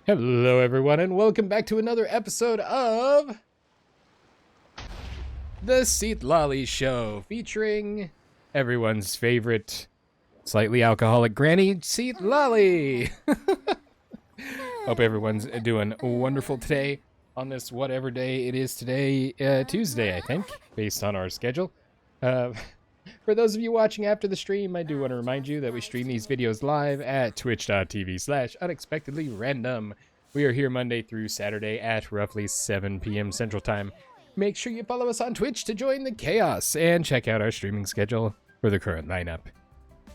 Hello, everyone, and welcome back to another episode of The Seat Lolly Show, featuring everyone's favorite slightly alcoholic granny, Seat Lolly. Hope everyone's doing wonderful today on this whatever day it is today, Tuesday, I think, based on our schedule. For those of you watching after the stream, I do want to remind you that we stream these videos live at twitch.tv/unexpectedlyrandom. We are here Monday through Saturday at roughly 7 p.m. Central Time. Make sure you follow us on Twitch to join the chaos and check out our streaming schedule for the current lineup.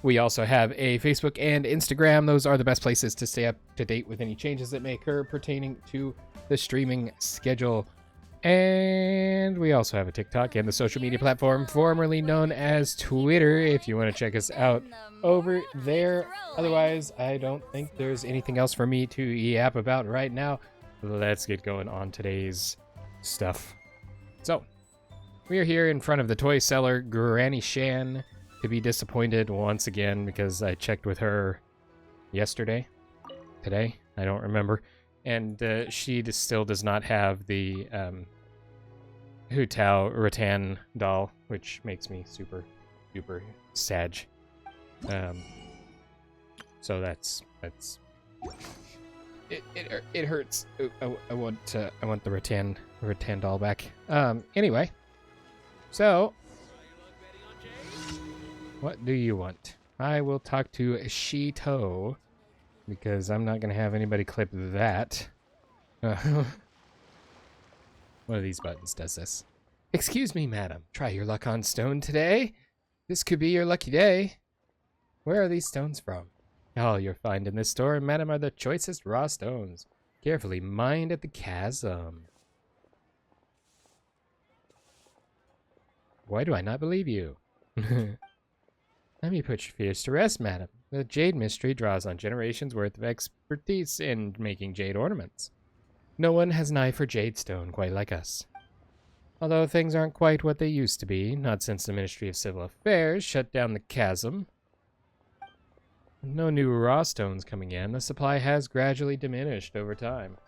We also have a Facebook and Instagram. Those are the best places to stay up to date with any changes that may occur pertaining to the streaming schedule. And we also have a TikTok and the social media platform formerly known as Twitter if you want to check us out over there. Otherwise, I don't think there's anything else for me to yap about right now. Let's get going on today's stuff. So, we are here in front of the toy seller Granny Shan to be disappointed once again because I checked with her yesterday, today, I don't remember. And she still does not have the Hu Tao Rattan doll, which makes me super sad. So that's it hurts. I want the Rattan doll back. Anyway, so what do you want? I will talk to Shito because I'm not gonna have anybody clip that. One of these buttons does this. Excuse me, madam. Try your luck on stone today. This could be your lucky day. Where are these stones from? All you'll find in this store, madam, are the choicest raw stones, carefully mined at the chasm. Why do I not believe you? Let me put your fears to rest, madam. The jade mystery draws on generations' worth of expertise in making jade ornaments. No one has an eye for jade stone quite like us. Although things aren't quite what they used to be, not since the Ministry of Civil Affairs shut down the chasm. With no new raw stones coming in, the supply has gradually diminished over time.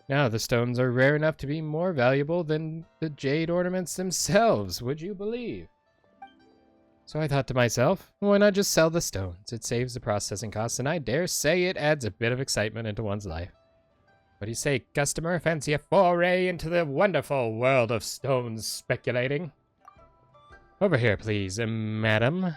Now the stones are rare enough to be more valuable than the jade ornaments themselves, would you believe? So I thought to myself, why not just sell the stones? It saves the processing costs, and I dare say it adds a bit of excitement into one's life. What do you say, customer? Fancy a foray into the wonderful world of stones speculating? Over here, please, madam.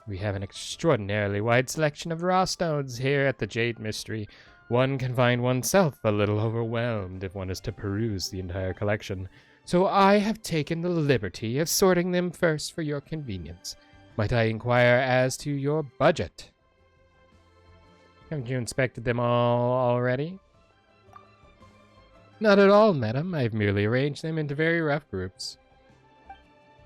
We have an extraordinarily wide selection of raw stones here at the Jade Mystery. One can find oneself a little overwhelmed if one is to peruse the entire collection. So I have taken the liberty of sorting them first for your convenience. Might I inquire as to your budget? Haven't you inspected them all already? Not at all, madam. I've merely arranged them into very rough groups.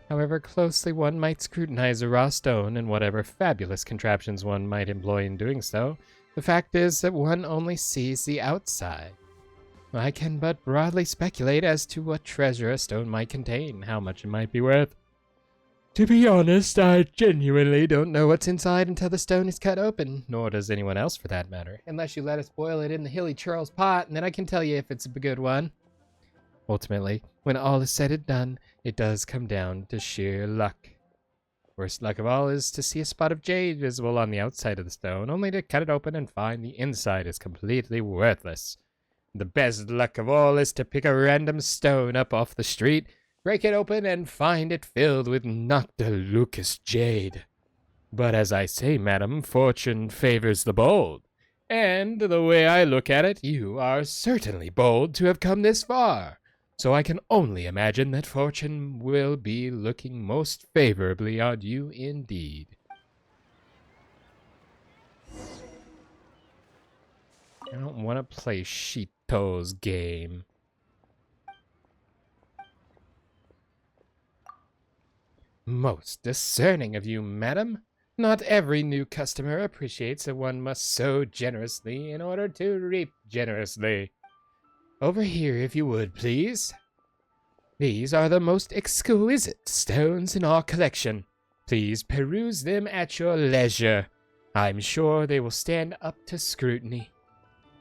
However closely one might scrutinize a raw stone and whatever fabulous contraptions one might employ in doing so, the fact is that one only sees the outside. I can but broadly speculate as to what treasure a stone might contain, how much it might be worth. To be honest, I genuinely don't know what's inside until the stone is cut open, nor does anyone else for that matter, unless you let us boil it in the Hilly Charles pot, and then I can tell you if it's a good one. Ultimately, when all is said and done, it does come down to sheer luck. Worst luck of all is to see a spot of jade visible on the outside of the stone, only to cut it open and find the inside is completely worthless. The best luck of all is to pick a random stone up off the street, break it open, and find it filled with Noctilucous jade. But as I say, madam, fortune favors the bold. And the way I look at it, you are certainly bold to have come this far. So I can only imagine that fortune will be looking most favorably on you indeed. I don't want to play Shito's game. Most discerning of you, madam. Not every new customer appreciates that one must sow generously in order to reap generously. Over here, if you would, please. These are the most exquisite stones in our collection. Please peruse them at your leisure. I'm sure they will stand up to scrutiny.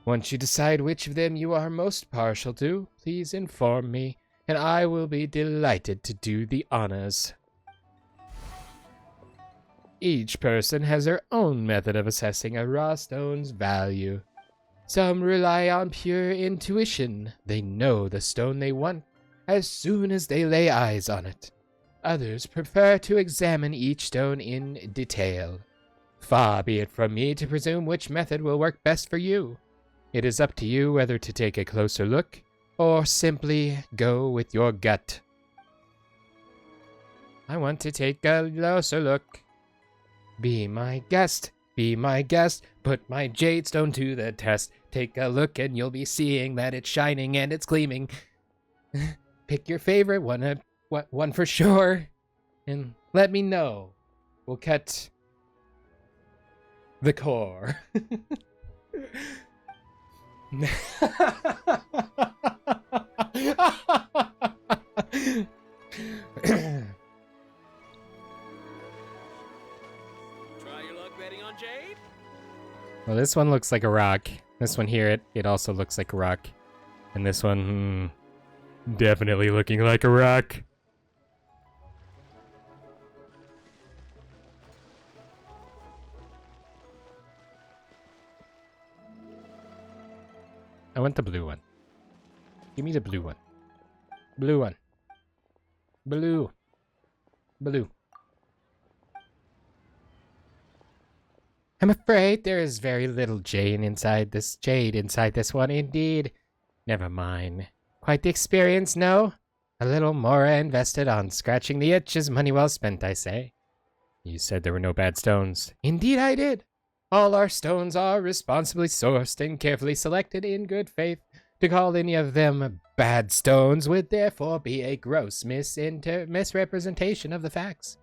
Once you decide which of them you are most partial to, please inform me, and I will be delighted to do the honors. Each person has their own method of assessing a raw stone's value. Some rely on pure intuition. They know the stone they want as soon as they lay eyes on it. Others prefer to examine each stone in detail. Far be it from me to presume which method will work best for you. It is up to you whether to take a closer look or simply go with your gut. I want to take a closer look. Be my guest, put my jade stone to the test. Take a look and you'll be seeing that it's shining and it's gleaming. Pick your favorite one for sure, and let me know. We'll cut the core. Jade? Well, this one looks like a rock. This one here, it also looks like a rock. And this one, definitely looking like a rock. I want the blue one. Give me the blue one. Blue one. Blue. Blue. I'm afraid there is very little jade inside this one, indeed. Never mind. Quite the experience, no? A little more invested on scratching the itch is money well spent, I say. You said there were no bad stones. Indeed I did. All our stones are responsibly sourced and carefully selected in good faith. To call any of them bad stones would therefore be a gross misrepresentation of the facts.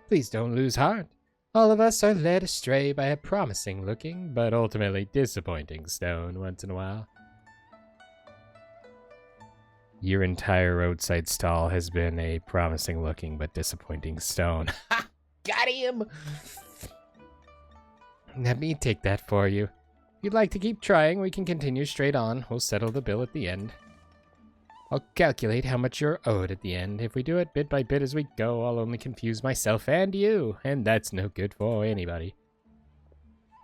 Please don't lose heart. All of us are led astray by a promising-looking, but ultimately disappointing stone once in a while. Your entire roadside stall has been a promising-looking but disappointing stone. Ha! Got him! Let me take that for you. If you'd like to keep trying, we can continue straight on. We'll settle the bill at the end. I'll calculate how much you're owed at the end. If we do it bit by bit as we go, I'll only confuse myself and you, and that's no good for anybody.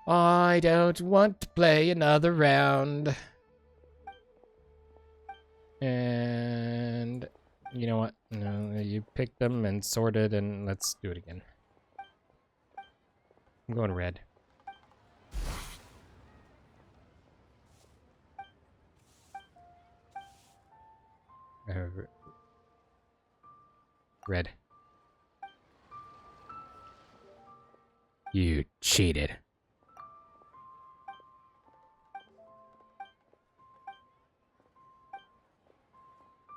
I don't want to play another round. And you know what? No, you picked them and sorted, and let's do it again. I'm going red. Red. You cheated.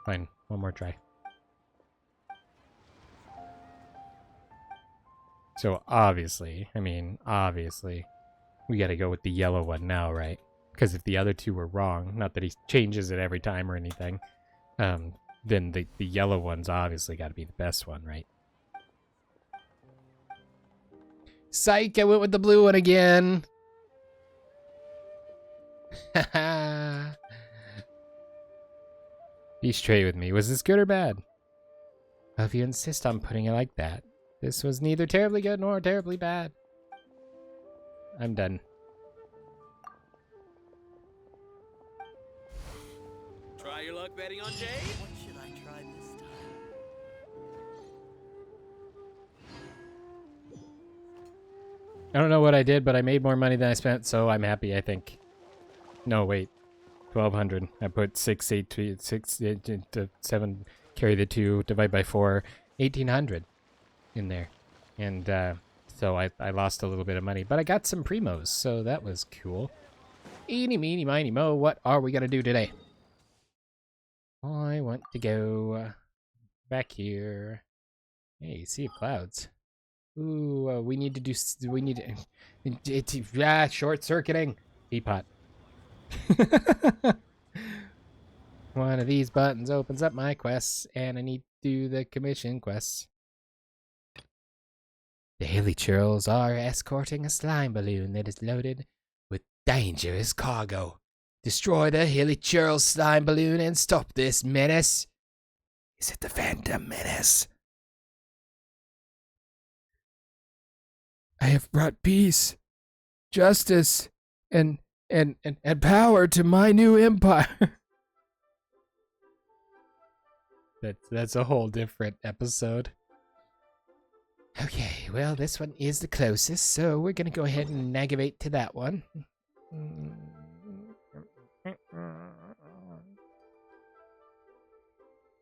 Fine, one more try. So obviously, we gotta go with the yellow one now, right? Because if the other two were wrong, not that he changes it every time or anything, then the yellow one's obviously got to be the best one, right? Psych, I went with the blue one again. Haha. Be straight with me. Was this good or bad? Well, if you insist on putting it like that, this was neither terribly good nor terribly bad. I'm done. Try your luck betting on Jade? What should I try this time? I don't know what I did, but I made more money than I spent, so I'm happy, I think. No, wait. 1,200. I put 6, 8, 6, 7, carry the 2, divide by 4, 1,800 in there. And so I lost a little bit of money, but I got some primos, so that was cool. Eeny, meeny, miny, mo, what are we going to do today? I want to go back here. Hey, Sea of Clouds. Ooh, we need to do, short-circuiting. Teapot. One of these buttons opens up my quests, and I need to do the commission quests. The hilly churls are escorting a slime balloon that is loaded with dangerous cargo. Destroy the hilly churl slime balloon and stop this menace. Is it the Phantom Menace? I have brought peace, justice, and power to my new empire. That's a whole different episode. Okay, well, this one is the closest, so we're gonna go ahead and navigate to that one.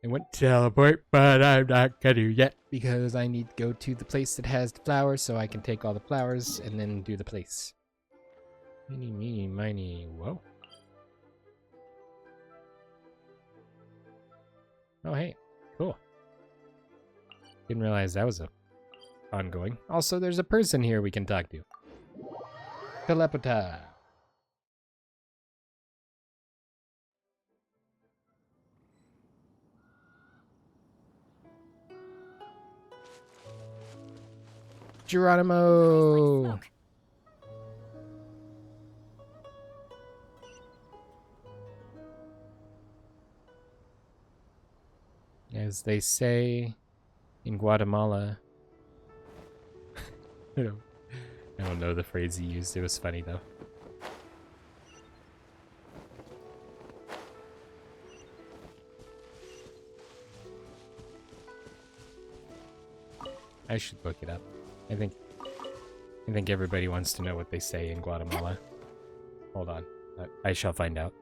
I want to teleport, but I'm not gonna yet because I need to go to the place that has the flowers so I can take all the flowers and then do the place. Meeny, meeny, miny, whoa. Oh, hey, cool. Didn't realize that was ongoing. Also, there's a person here we can talk to. Telepata. Geronimo! As they say in Guatemala. I don't know the phrase he used. It was funny though. I should look it up. I think everybody wants to know what they say in Guatemala. Hold on. I shall find out.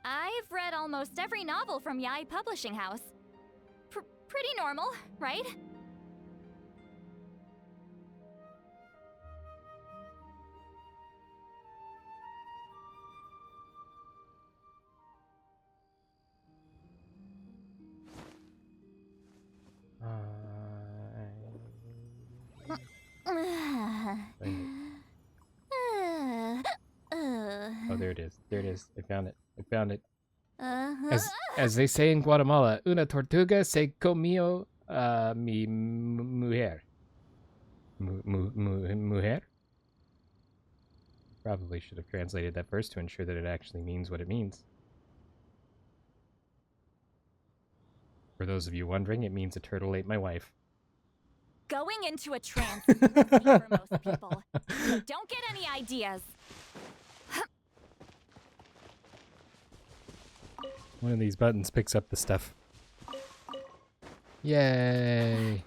I've read almost every novel from Yai Publishing House. Pretty normal, right? Oh, there it is. There it is. I found it. I found it. As they say in Guatemala, una tortuga se comió mi mujer. Mujer? Probably should have translated that first to ensure that it actually means what it means. For those of you wondering, it means a turtle ate my wife. Going into a trance is for most people. So don't get any ideas. One of these buttons picks up the stuff. Yay!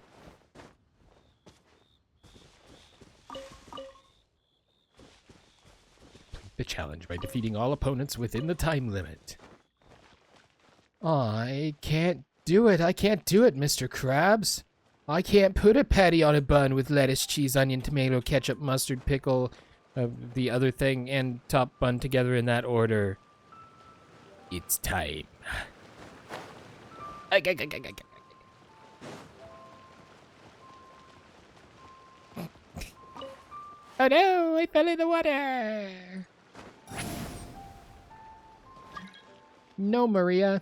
The challenge by defeating all opponents within the time limit. I can't do it. I can't do it, Mr. Krabs. I can't put a patty on a bun with lettuce, cheese, onion, tomato, ketchup, mustard, pickle, the other thing, and top bun together in that order. It's time. Oh no, I fell in the water. No, Maria.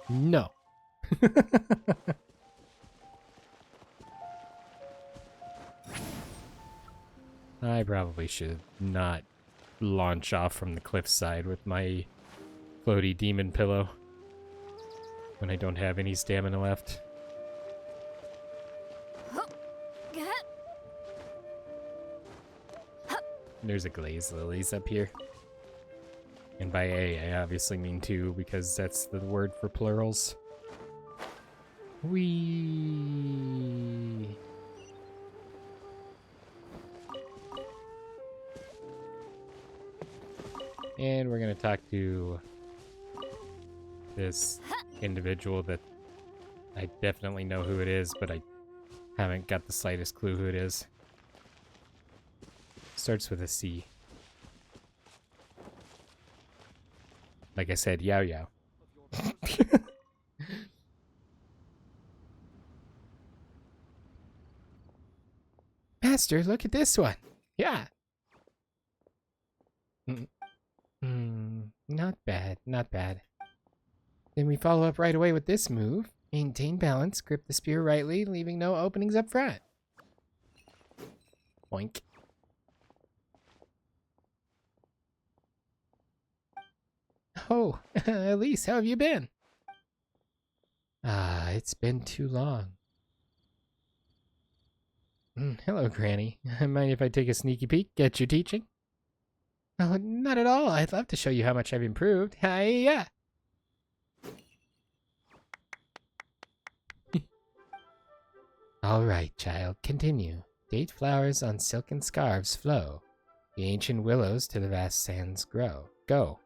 No. I probably should not launch off from the cliffside with my floaty demon pillow when I don't have any stamina left. There's a glazed lilies up here. And by a, I obviously mean two because that's the word for plurals. Whee! And we're gonna talk to this individual that I definitely know who it is, but I haven't got the slightest clue who it is. Starts with a C. Like I said, Yao Yao. Master, look at this one. Yeah. Not bad, not bad. Then we follow up right away with this move. Maintain balance, grip the spear rightly, leaving no openings up front. Boink. Oh, Elise, how have you been? Ah, it's been too long. Hello, Granny. Mind if I take a sneaky peek at your teaching? Oh, not at all. I'd love to show you how much I've improved. Hiya! All right, child, continue. Date flowers on silken scarves flow. The ancient willows to the vast sands grow. Go.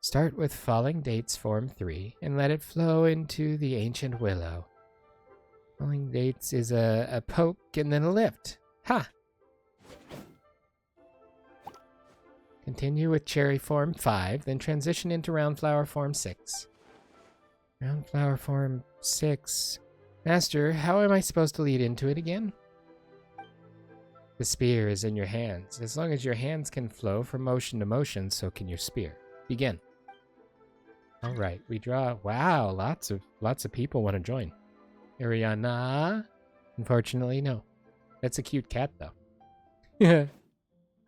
Start with falling dates form 3 and let it flow into the ancient willow. Falling dates is a poke and then a lift. Ha! Continue with cherry form 5, then transition into round flower form 6. Round flower form 6. Master, how am I supposed to lead into it again? The spear is in your hands. As long as your hands can flow from motion to motion, so can your spear. Begin. All right, we draw. Wow, lots of people want to join. Ariana, unfortunately, no. That's a cute cat, though.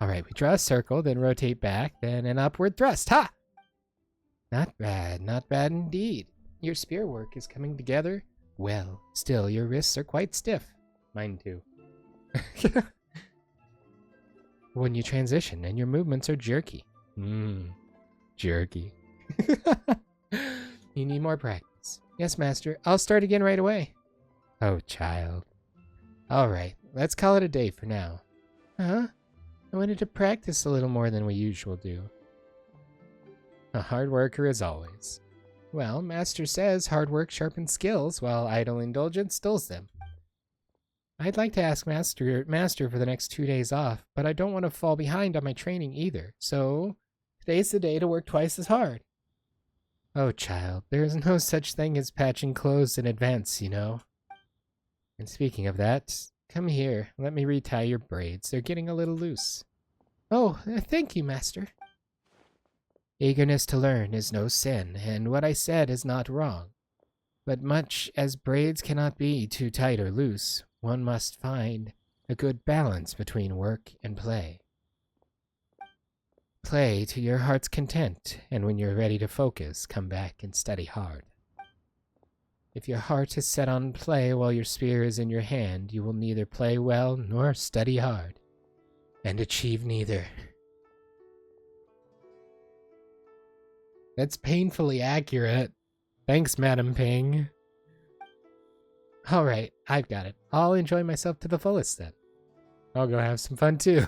All right, we draw a circle, then rotate back, then an upward thrust. Ha! Not bad indeed. Your spear work is coming together well. Still, your wrists are quite stiff. Mine too. When you transition and your movements are jerky. Jerky. You need more practice. Yes, master. I'll start again right away. Oh, child. All right, let's call it a day for now. Huh? I wanted to practice a little more than we usually do. A hard worker as always. Well, master says hard work sharpens skills, while idle indulgence dulls them. I'd like to ask master for the next 2 days off, but I don't want to fall behind on my training either, so today's the day to work twice as hard. Oh, child, there is no such thing as patching clothes in advance, you know. And speaking of that, come here, let me retie your braids. They're getting a little loose. Oh, thank you, master. Eagerness to learn is no sin, and what I said is not wrong. But much as braids cannot be too tight or loose, one must find a good balance between work and play. Play to your heart's content, and when you're ready to focus, come back and study hard. If your heart is set on play while your spear is in your hand, you will neither play well nor study hard, and achieve neither. That's painfully accurate. Thanks, Madam Ping. Alright, I've got it. I'll enjoy myself to the fullest then. I'll go have some fun too.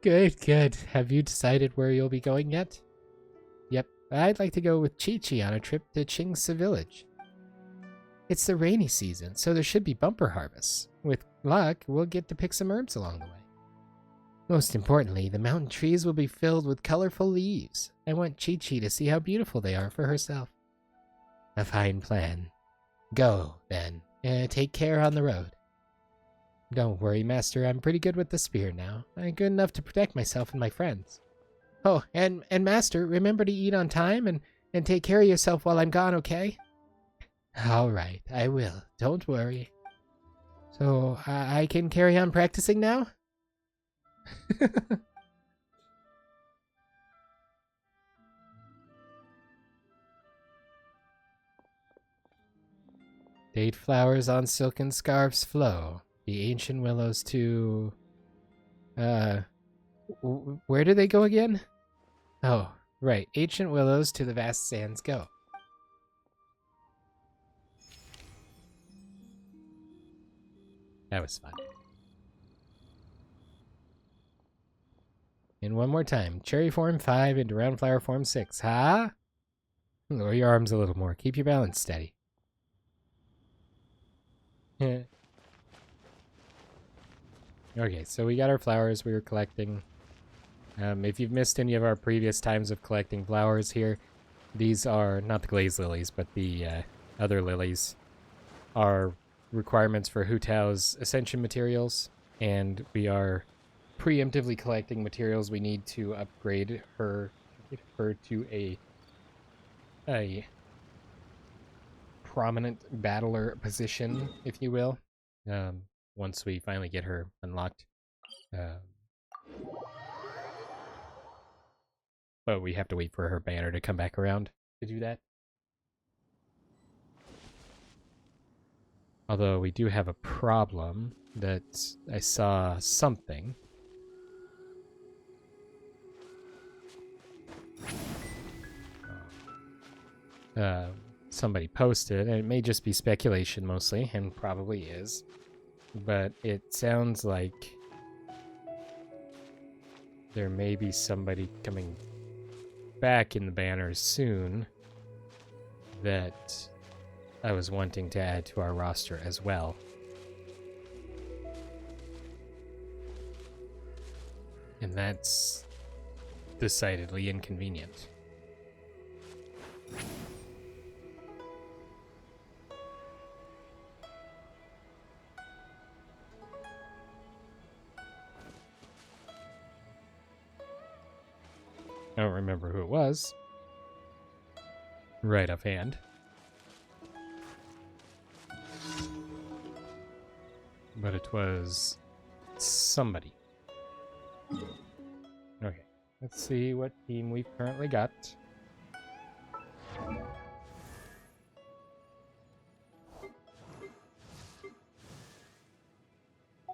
Good. Have you decided where you'll be going yet? Yep, I'd like to go with Chi-Chi on a trip to Chingsa village. It's the rainy season, so there should be bumper harvests. With luck, we'll get to pick some herbs along the way. Most importantly, the mountain trees will be filled with colorful leaves. I want Chi-Chi to see how beautiful they are for herself. A fine plan. Go, then. Take care on the road. Don't worry, master. I'm pretty good with the spear now. I'm good enough to protect myself and my friends. Oh, and master, remember to eat on time and take care of yourself while I'm gone, okay? All right, I will. Don't worry. So, I can carry on practicing now? Date flowers on silken scarves flow. The ancient willows to... where do they go again? Oh, right. Ancient willows to the vast sands go. That was fun. And one more time. Cherry form 5 into round flower form 6. Huh? Lower your arms a little more. Keep your balance steady. Okay, so we got our flowers we were collecting. If you've missed any of our previous times of collecting flowers here, these are not the glaze lilies, but the other lilies are requirements for Hu Tao's ascension materials, and we are preemptively collecting materials we need to upgrade her, get her to a prominent battler position, if you will, once we finally get her unlocked. But we have to wait for her banner to come back around to do that. Although we do have a problem that I saw something. Somebody posted, and it may just be speculation mostly, and probably is, but it sounds like there may be somebody coming back in the banners soon that I was wanting to add to our roster as well. And that's decidedly inconvenient. I don't remember who it was right offhand. But it was somebody. Okay, let's see what team we've currently got.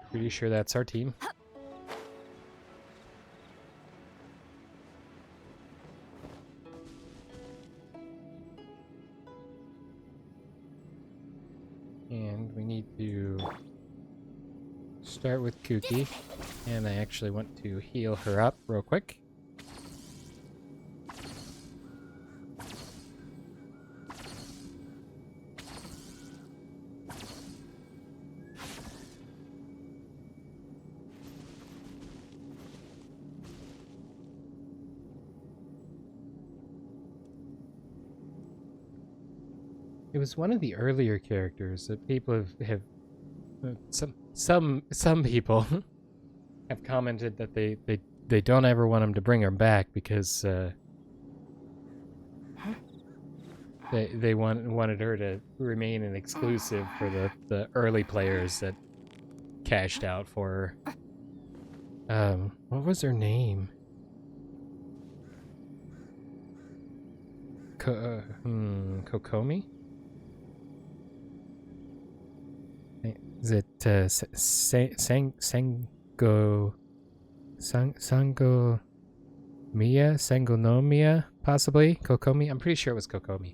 Pretty sure that's our team. And we need to start with Kuki, and I actually want to heal her up real quick. It was one of the earlier characters that people have some people have commented that they don't ever want him to bring her back because they wanted her to remain an exclusive for the early players that cashed out for her. What was her name? Kokomi? Is it Sangonomiya, possibly? Kokomi? I'm pretty sure it was Kokomi.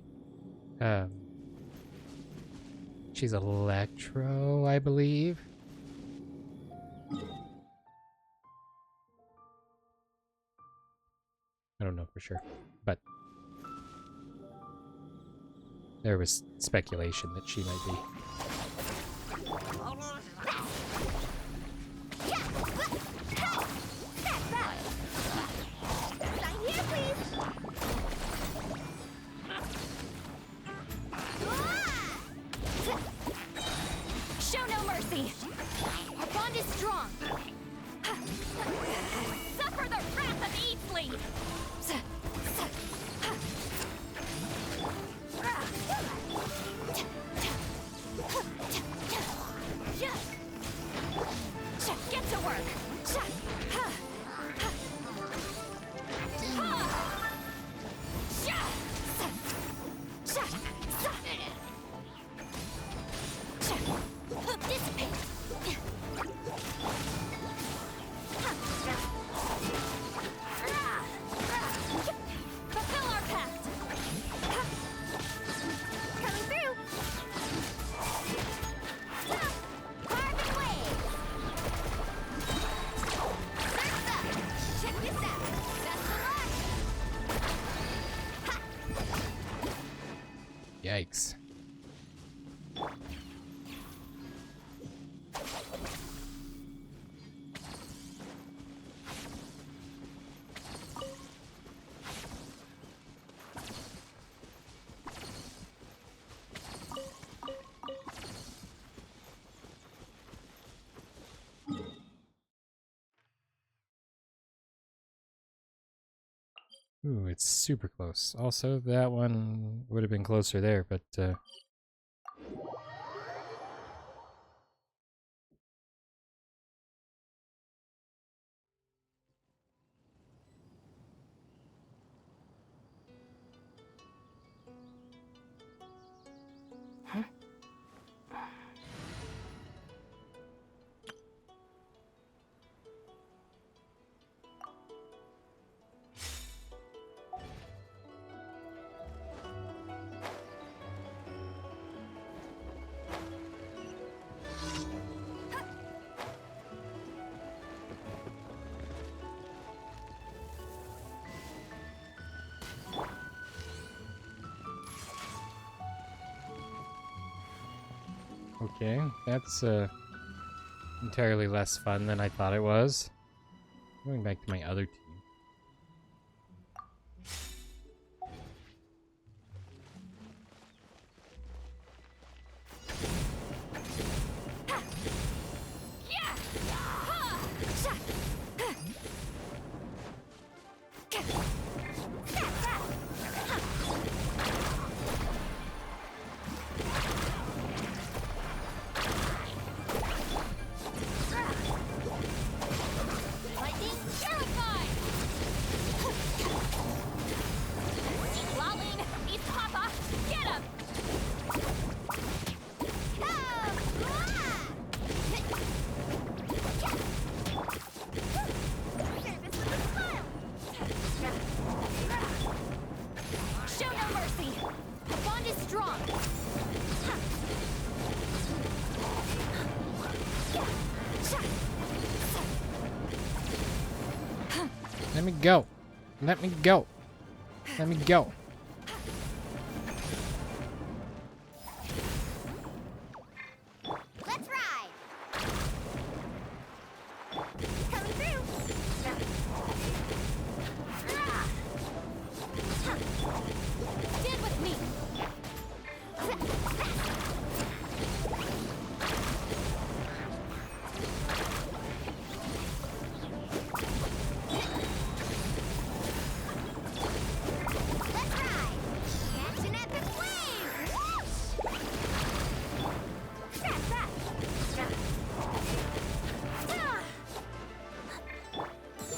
She's Electro, I believe. I don't know for sure, but there was speculation that she might be. Show no mercy. Our bond is strong. Suffer the wrath of Eatsley. Get to work. Fulfill our pact. Coming through. Carve away. Yikes. Ooh, it's super close. Also, that one would have been closer there, but okay, that's entirely less fun than I thought it was. Going back to my other team. Lightning terrified! Lolling! He's Papa! Get him! Show no mercy! The bond is strong! Let me go. Let me go. Let me go. Let's ride! Coming through! Stand with me! Let's ride! Catch an epic wave! Whoosh!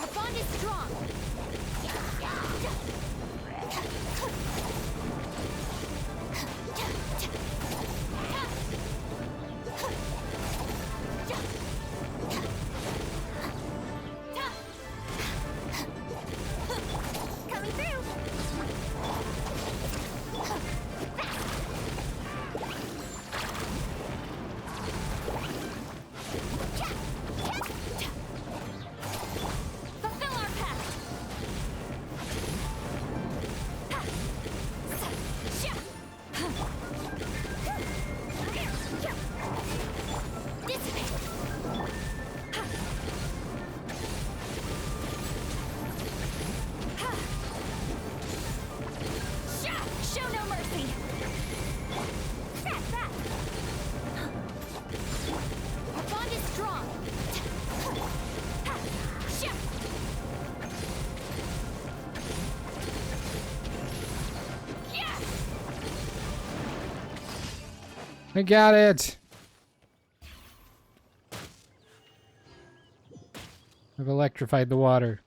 Our bond is strong! Coming through! Fulfill our pact! Show no mercy! Our bond is strong! I got it. I've electrified the water.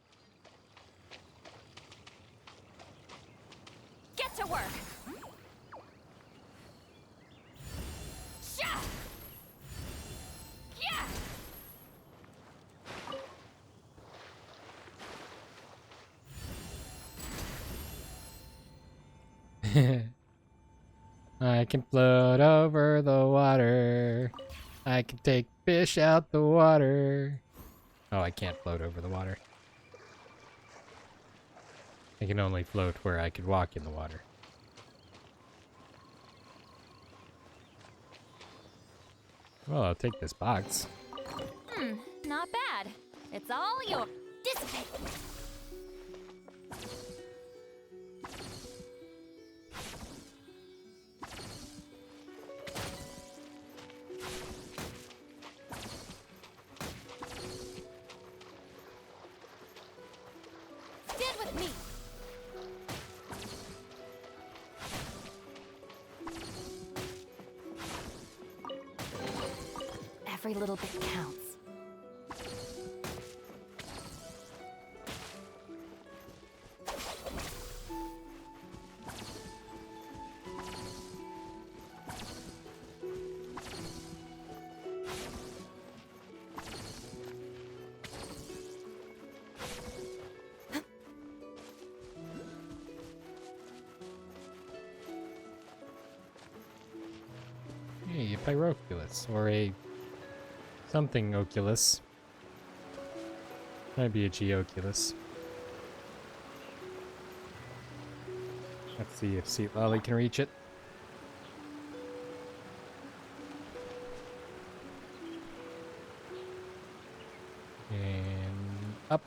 Get to work! Sha! Yeah! I can float over the water. I can take fish out the water. Oh, I can't float over the water. I can only float where I could walk in the water. Well, I'll take this box. Not bad. It's all yours. Dissipate. Stand with me. Every little bit counts. Hey, a Pyroculus, or a something Oculus. Might be a Geoculus. Let's see if Seat Lolly can reach it. And up.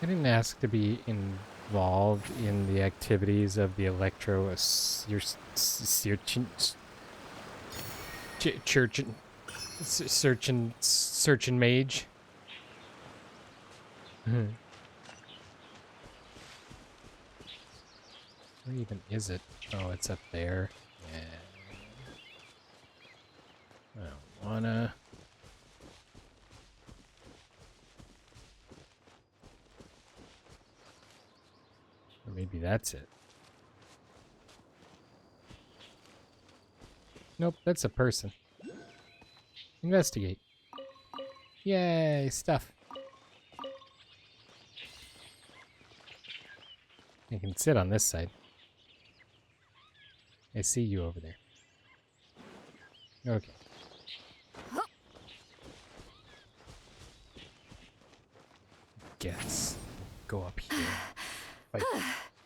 I didn't ask to be involved in the activities of the search and mage. Where even is it? Oh, it's up there. Yeah. I don't wanna. Or maybe that's it. Nope, that's a person. Investigate. Yay, stuff. You can sit on this side. I see you over there. Okay. Guess. Go up here.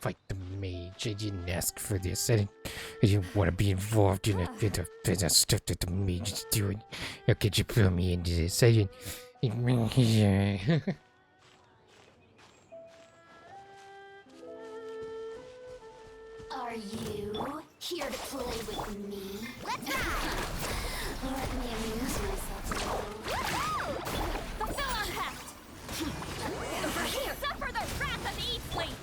Fight the mage. I didn't ask for this. I didn't want to be involved in the stuff that the mage is doing. How could you pull me into this? I didn't. Are you here to play with me? Let's ride! Let me amuse myself a little. Fulfill on heft! Over here! Suffer the wrath of the Eatfleet!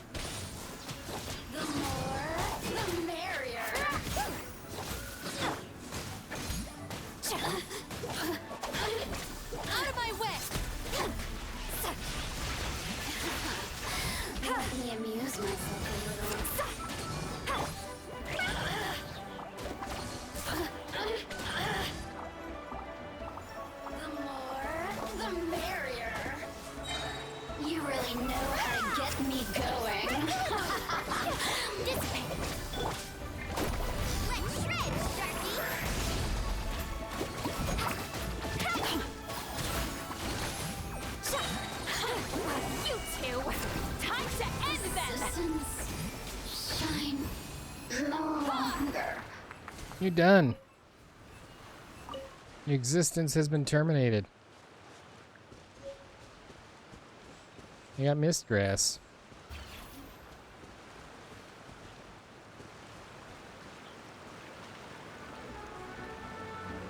The more, the merrier. Out of my way! Let me amuse myself a little. The more, the merrier. You really know how to get me going. Dissipate! Let's shred, Sharky. You two! Time to end them! Resistance shine no longer. You're done. Your existence has been terminated. You got Mistgrass.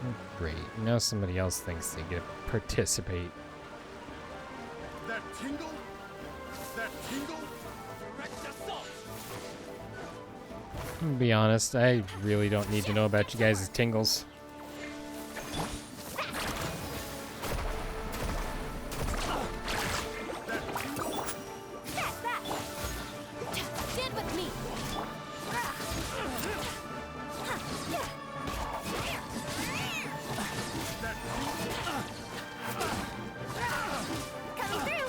Oh, great. Now somebody else thinks they get to participate. That tingle? That tingle? Direct assault! I'm gonna be honest, I really don't need to know about you guys' tingles. Stand with me! Coming through!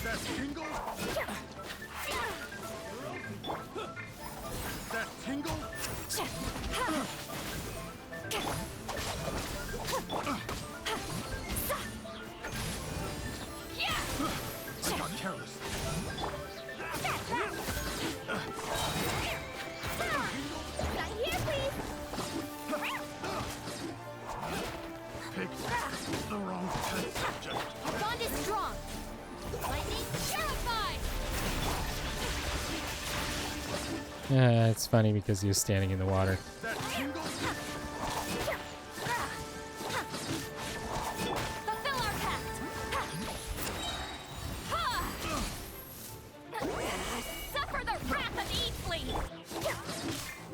That tingle? That tingle? It's funny because he was standing in the water. That tingle? Fulfill our pact! Suffer the wrath of Eatfleet!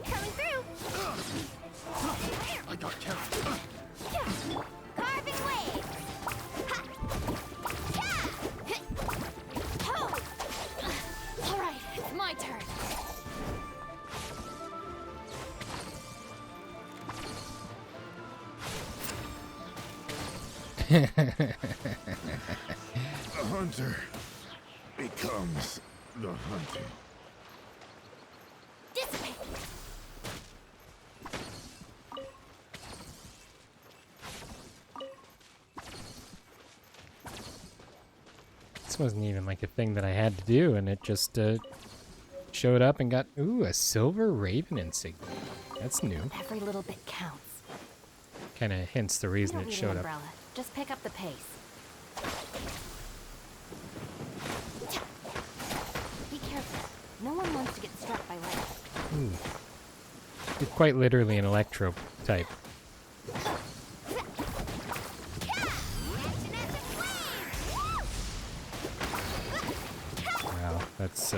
Coming through! I got carried. Carving waves! Alright, it's my turn. The hunter becomes the hunted. Dissipate! This wasn't even like a thing that I had to do, and it just showed up and got, ooh, a silver raven insignia. That's new. Every little bit counts. Kind of hints the You reason don't it need an showed up. umbrella. Just pick up the pace. Be careful. No one wants to get struck by lightning. Ooh. You're quite literally an electro type. Wow, that's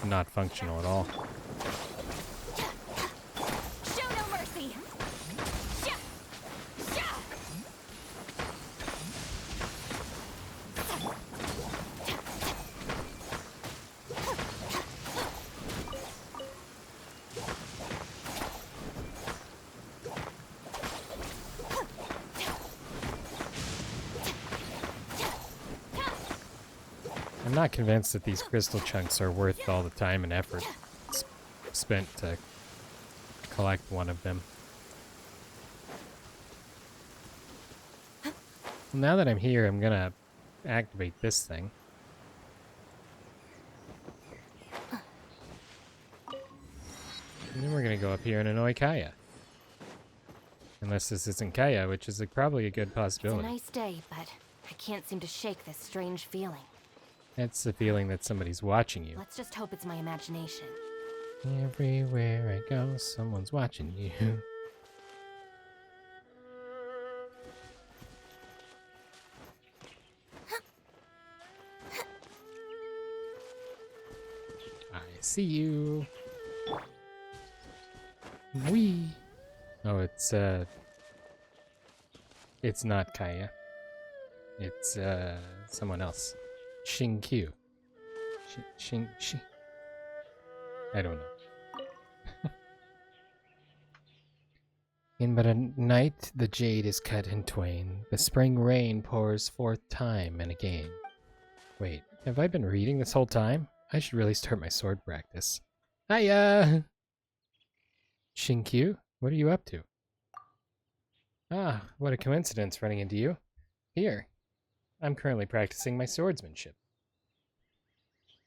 not functional at all. Show no mercy! Sha! Sha! I'm not convinced that these crystal chunks are worth all the time and effort spent to collect one of them. Well, now that I'm here, I'm gonna activate this thing. And then we're gonna go up here and annoy Kaya. Unless this isn't Kaya, which is probably a good It's a possibility. nice day, but I can't seem to shake this strange feeling. That's the feeling that somebody's watching you. Let's just hope it's my imagination. Everywhere I go, someone's watching you. I see you. Wee. Oh, it's not Kaya. It's someone else. Q. Shi. I don't know. In but a night the jade is cut in twain. The spring rain pours forth time and again. Wait, have I been reading this whole time? I should really start my sword practice. Hiya! Q, what are you up to? Ah, what a coincidence running into you. Here. I'm currently practicing my swordsmanship.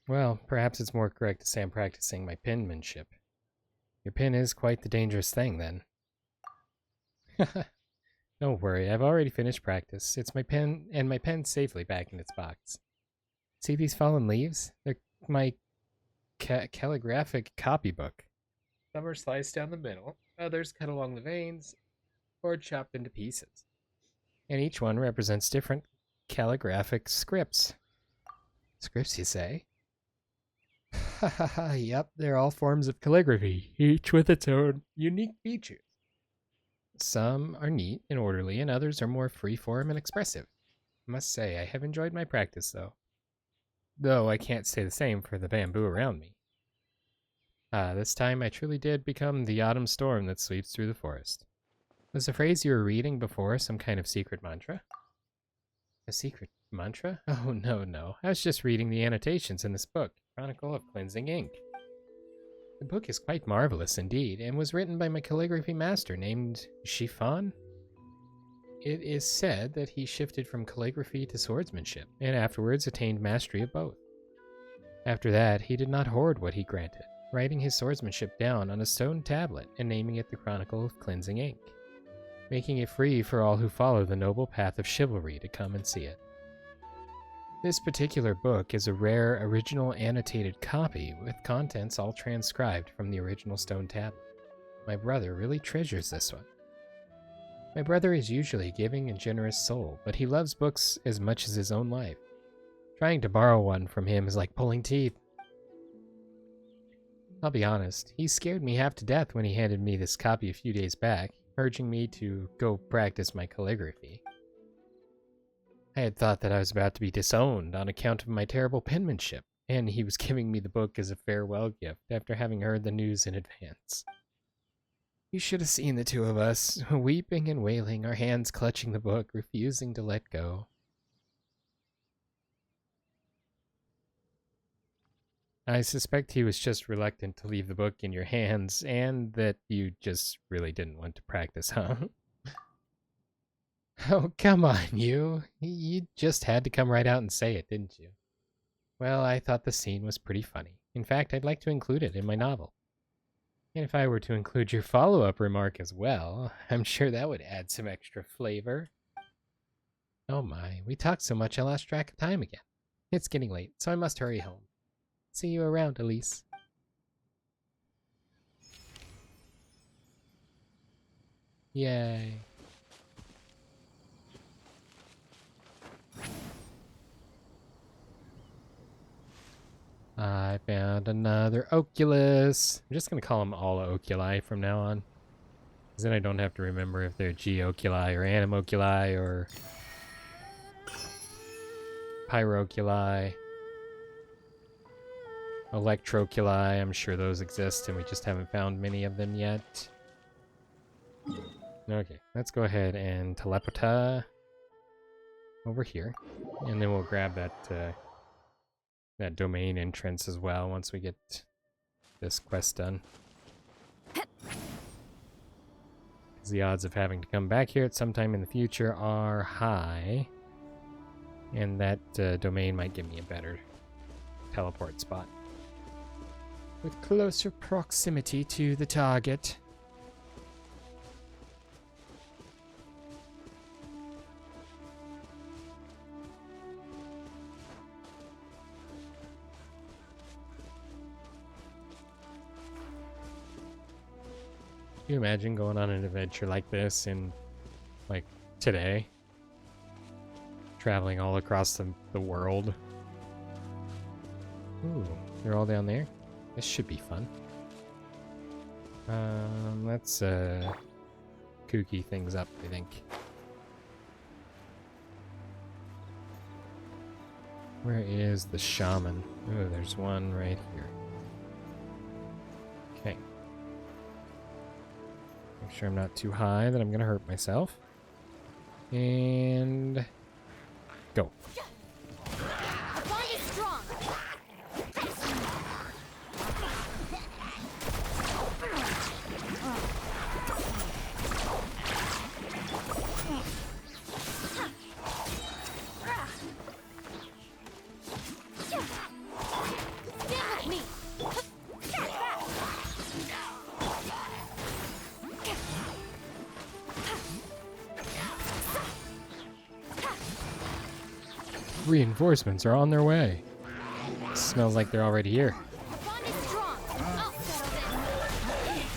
Well, perhaps it's more correct to say I'm practicing my penmanship. Your pen is quite the dangerous thing, then. Don't worry, I've already finished practice. It's my pen, and my pen's safely back in its box. See these fallen leaves? They're my calligraphic copybook. Some are sliced down the middle, others cut along the veins, or chopped into pieces. And each one represents different calligraphic scripts. Scripts, you say? Ha ha ha, yep, they're all forms of calligraphy, each with its own unique features. Some are neat and orderly, and others are more free-form and expressive. I must say, I have enjoyed my practice, though. Though I can't say the same for the bamboo around me. This time I truly did become the autumn storm that sweeps through the forest. Was the phrase you were reading before some kind of secret mantra? A secret mantra? Oh, no. I was just reading the annotations in this book, Chronicle of Cleansing Ink. The book is quite marvelous indeed, and was written by my calligraphy master named Chiffon. It is said that he shifted from calligraphy to swordsmanship, and afterwards attained mastery of both. After that, he did not hoard what he granted, writing his swordsmanship down on a stone tablet and naming it the Chronicle of Cleansing Ink, making it free for all who follow the noble path of chivalry to come and see it. This particular book is a rare original annotated copy with contents all transcribed from the original stone tablet. My brother really treasures this one. My brother is usually a giving and generous soul, but he loves books as much as his own life. Trying to borrow one from him is like pulling teeth. I'll be honest, he scared me half to death when he handed me this copy a few days back, urging me to go practice my calligraphy. I had thought that I was about to be disowned on account of my terrible penmanship, and he was giving me the book as a farewell gift after having heard the news in advance. You should have seen the two of us, weeping and wailing, our hands clutching the book, refusing to let go. I suspect he was just reluctant to leave the book in your hands, and that you just really didn't want to practice, huh? Oh, come on, you. You just had to come right out and say it, didn't you? Well, I thought the scene was pretty funny. In fact, I'd like to include it in my novel. And if I were to include your follow-up remark as well, I'm sure that would add some extra flavor. Oh my, we talked so much I lost track of time again. It's getting late, so I must hurry home. See you around, Elise. Yay. I found another Oculus. I'm just going to call them all Oculi from now on. Because then I don't have to remember if they're G-Oculi or Animoculi or Pyroculi. Electroculi, I'm sure those exist and we just haven't found many of them yet. Okay, let's go ahead and teleport over here. And then we'll grab that that domain entrance as well once we get this quest done. Because the odds of having to come back here at some time in the future are high. And that domain might give me a better teleport spot. With closer proximity to the target. Can you imagine going on an adventure like this in, like, today? Traveling all across the world. Ooh, they're all down there? This should be fun. Let's kooky things up, I think. Where is the shaman? Oh, there's one right here. Okay. Make sure I'm not too high that I'm gonna hurt myself. And go. The bond is strong. Stand with me. Reinforcements are on their way. Smells like they're already here. The bond is strong. I'll settle this.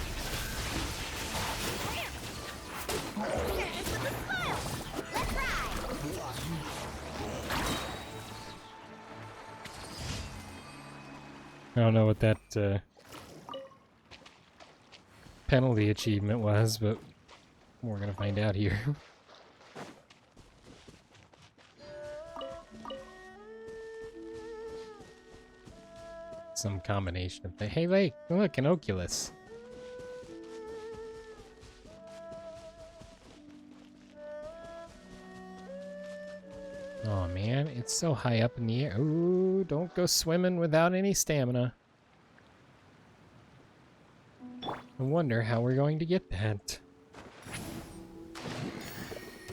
I don't know what that penalty achievement was, but we're gonna find out here. Some combination of things. Hey, look, an Oculus. Oh man, it's so high up in the air. Ooh, don't go swimming without any stamina. I wonder how we're going to get that.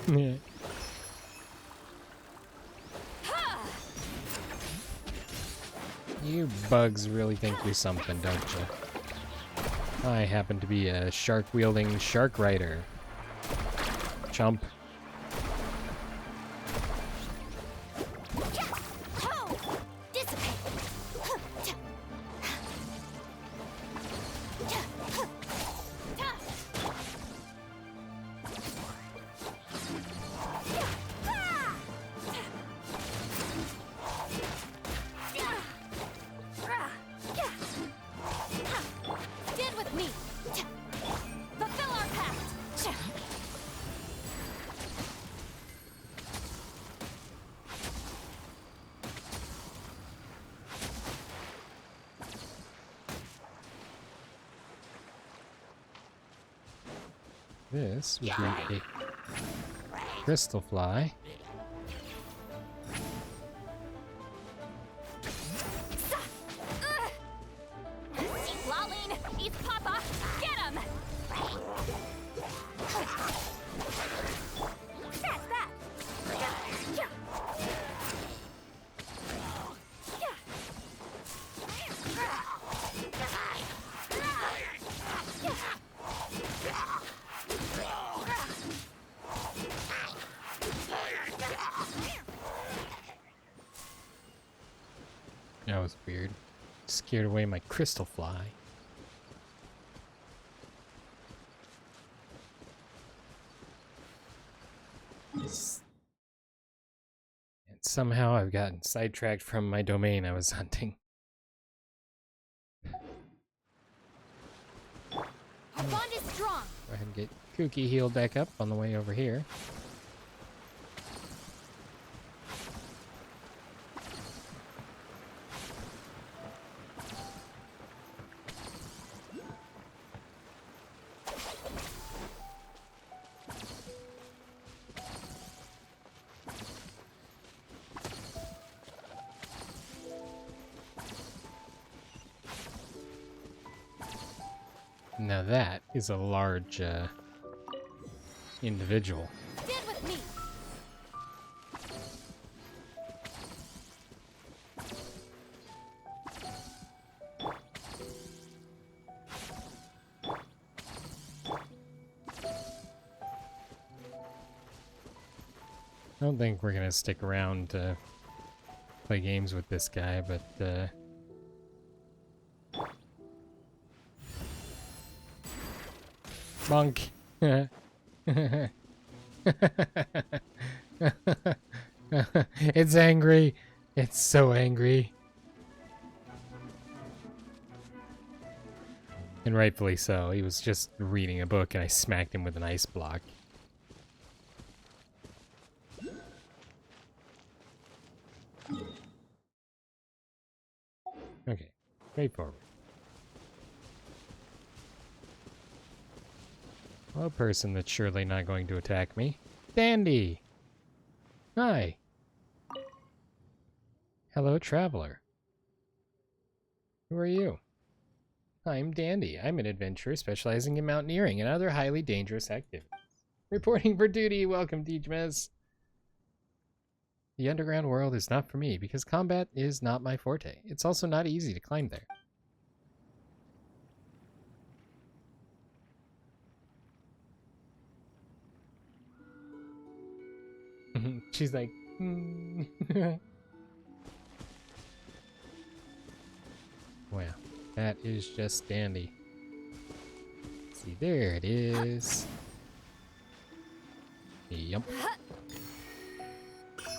Yeah. You bugs really think you're something, don't you? I happen to be a shark-wielding shark rider. Chump. This would be a crystal fly. Eat Lolling! Eat Papa! Get him! That's that! That was weird. Scared away my crystal fly. And somehow I've gotten sidetracked from my domain I was hunting. Our bond is strong. Go ahead and get Kooky healed back up on the way over here. Now that is a large individual. Stand with me. I don't think we're gonna stick around to play games with this guy, but bonk. It's angry. It's so angry. And rightfully so. He was just reading a book and I smacked him with an ice block. Okay, straightforward. Well, a person that's surely not going to attack me. Dandy! Hi! Hello, traveler. Who are you? I'm Dandy. I'm an adventurer specializing in mountaineering and other highly dangerous activities. Reporting for duty. Welcome, Deejmez. The underground world is not for me because combat is not my forte. It's also not easy to climb there. She's like, Well, that is just dandy. See, there it is. Yup.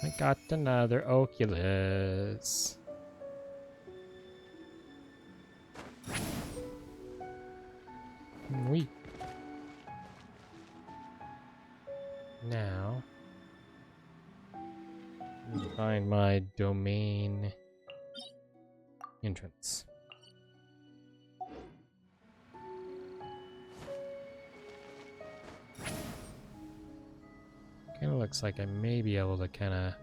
I got another Oculus. Wee. Now, find my domain entrance. Kind of looks like I may be able to kind of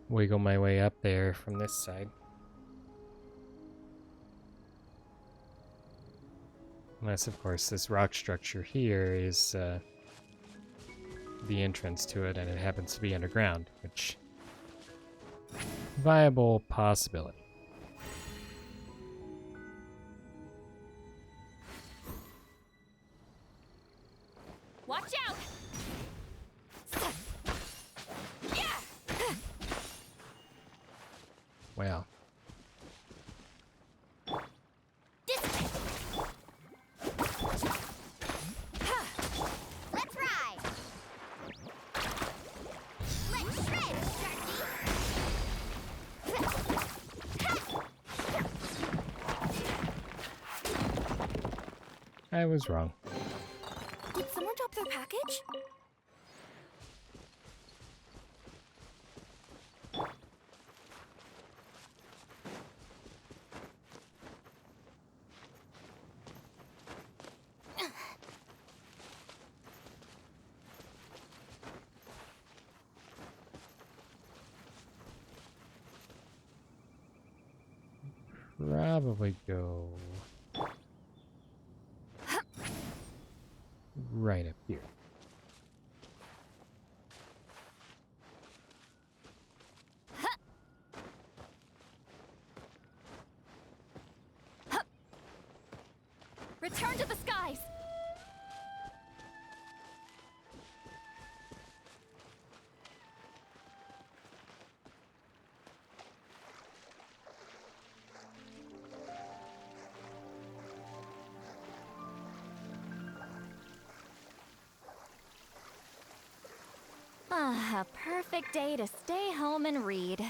wiggle my way up there from this side. Unless, of course, this rock structure here is the entrance to it, and it happens to be underground, which viable possibility. Watch out! Well, Let's ride! Let's shred, I was wrong. Did someone drop their package? probably go right up here. Return to the skies! Ah, a perfect day to stay home and read.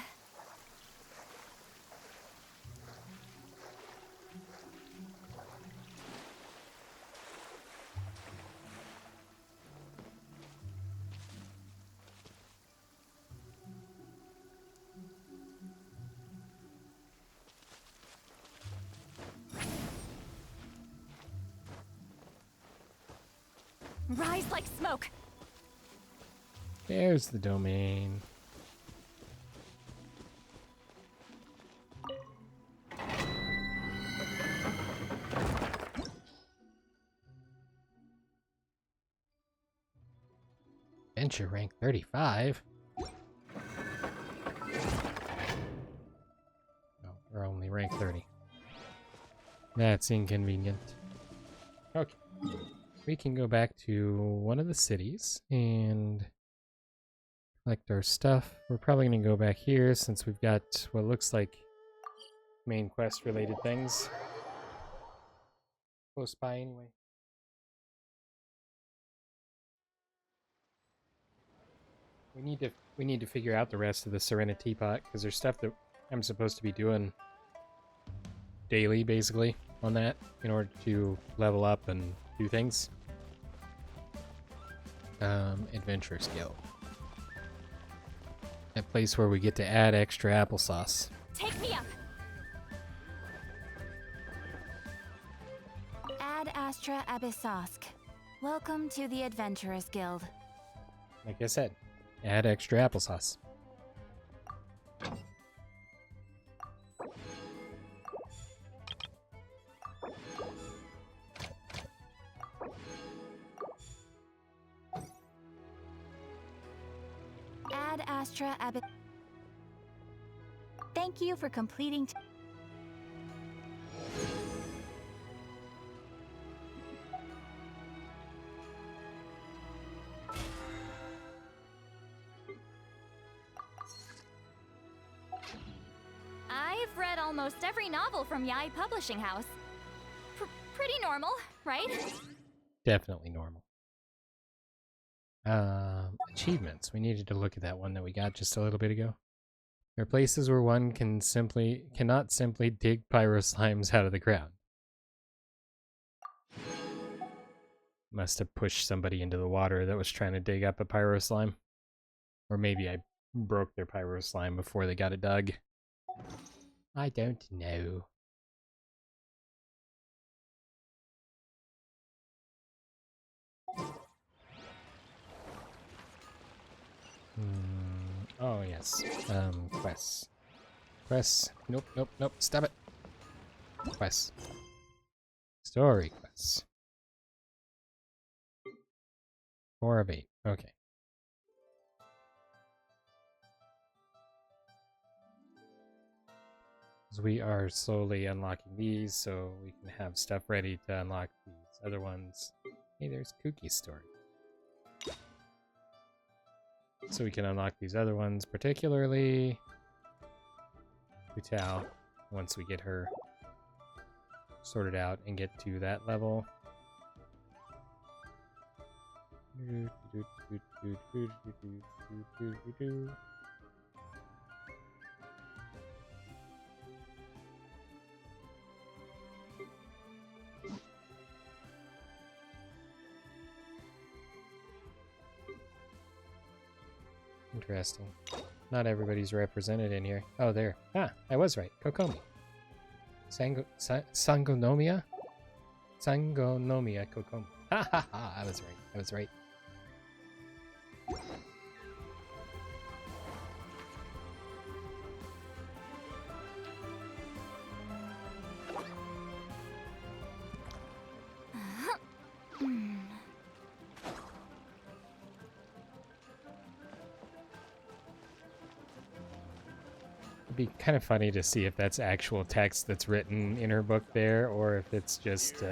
Rise like smoke! There's the domain. Adventure rank 35. No, we're only rank 30. That's inconvenient. Okay. We can go back to one of the cities and collect our stuff. We're probably going to go back here since we've got what looks like main quest related things close by anyway. We need to figure out the rest of the Serenity Teapot because there's stuff that I'm supposed to be doing daily basically on that in order to level up and do things. Adventure skill. That place where we get to add extra applesauce. Take me up! Ad Astra Abyssosk. Welcome to the Adventurers Guild. Like I said, add extra applesauce. Ad Astra Abyss. Thank you for completing. I've read almost every novel from Yai Publishing House. Pretty normal, right? Definitely normal. Achievements. We needed to look at that one that we got just a little bit ago. There are places where one cannot simply dig pyro slimes out of the ground. Must have pushed somebody into the water that was trying to dig up a pyro slime. Or maybe I broke their pyro slime before they got it dug. I don't know. Oh, yes. Quests. Quests. Nope, nope, nope. Stop it. Quests. Story quests. 4 of 8. Okay. So we are slowly unlocking these so we can have stuff ready to unlock these other ones. Hey, there's Kookie's story. So we can unlock these other ones, particularly Utao, once we get her sorted out and get to that level. Interesting. Not everybody's represented in here. Oh, there. Ah, I was right. Kokomi. Sangonomia? Sangonomia Kokomi. Ha ha ha! I was right. I was right. be kind of funny to see if that's actual text that's written in her book there, or if it's just,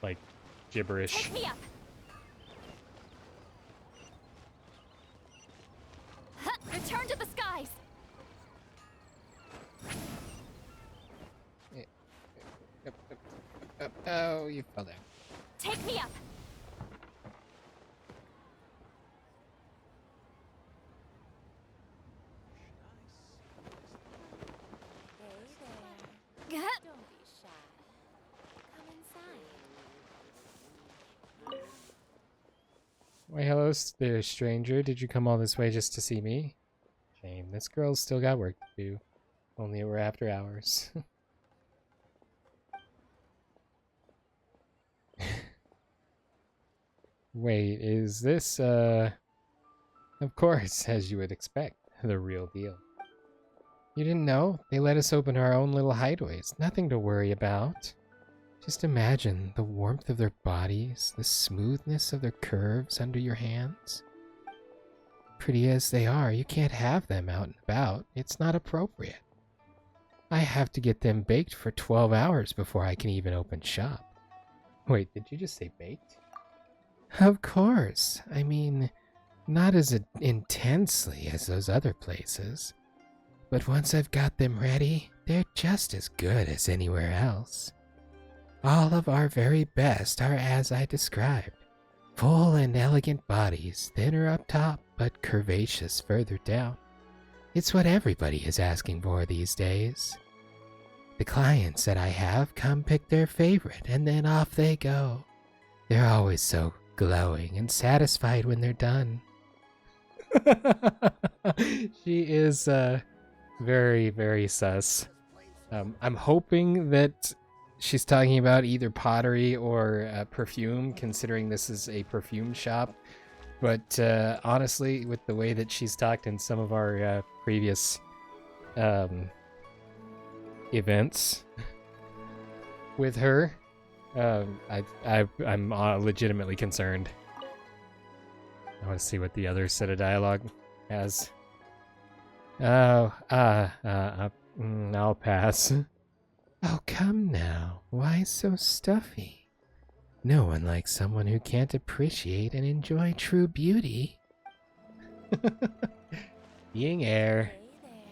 like, gibberish. Take me up. Huh, return to the skies. Oh, you fell down. Take me up. Hey there. Huh? Don't be shy. Come inside. Why, hello there, stranger. Did you come all this way just to see me? Shame. This girl's still got work to do. Only we're after hours. Wait, is this, of course, as you would expect, the real deal. You didn't know? They let us open our own little hideaways. Nothing to worry about. Just imagine the warmth of their bodies, the smoothness of their curves under your hands. Pretty as they are, you can't have them out and about. It's not appropriate. I have to get them baked for 12 hours before I can even open shop. Wait, did you just say baked? Of course. I mean, not as intensely as those other places. But once I've got them ready, they're just as good as anywhere else. All of our very best are as I described. Full and elegant bodies, thinner up top, but curvaceous further down. It's what everybody is asking for these days. The clients that I have come pick their favorite, and then off they go. They're always so glowing and satisfied when they're done. She is, very, very sus. I'm hoping that she's talking about either pottery or perfume, considering this is a perfume shop. But honestly, with the way that she's talked in some of our previous events with her, I'm legitimately concerned. I want to see what the other set of dialogue has. Oh, I'll pass. Oh, come now. Why so stuffy? No one likes someone who can't appreciate and enjoy true beauty. Ying Air. Hey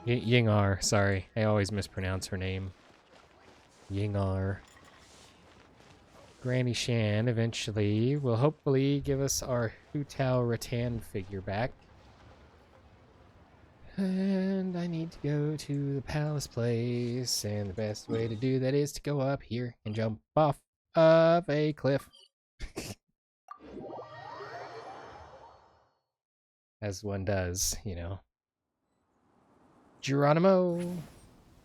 there. Ying R, sorry. I always mispronounce her name. Ying R. Granny Shan eventually will hopefully give us our Hu Tao Rattan figure back. And I need to go to the palace place, and the best way to do that is to go up here and jump off of a cliff. As one does, you know. Geronimo!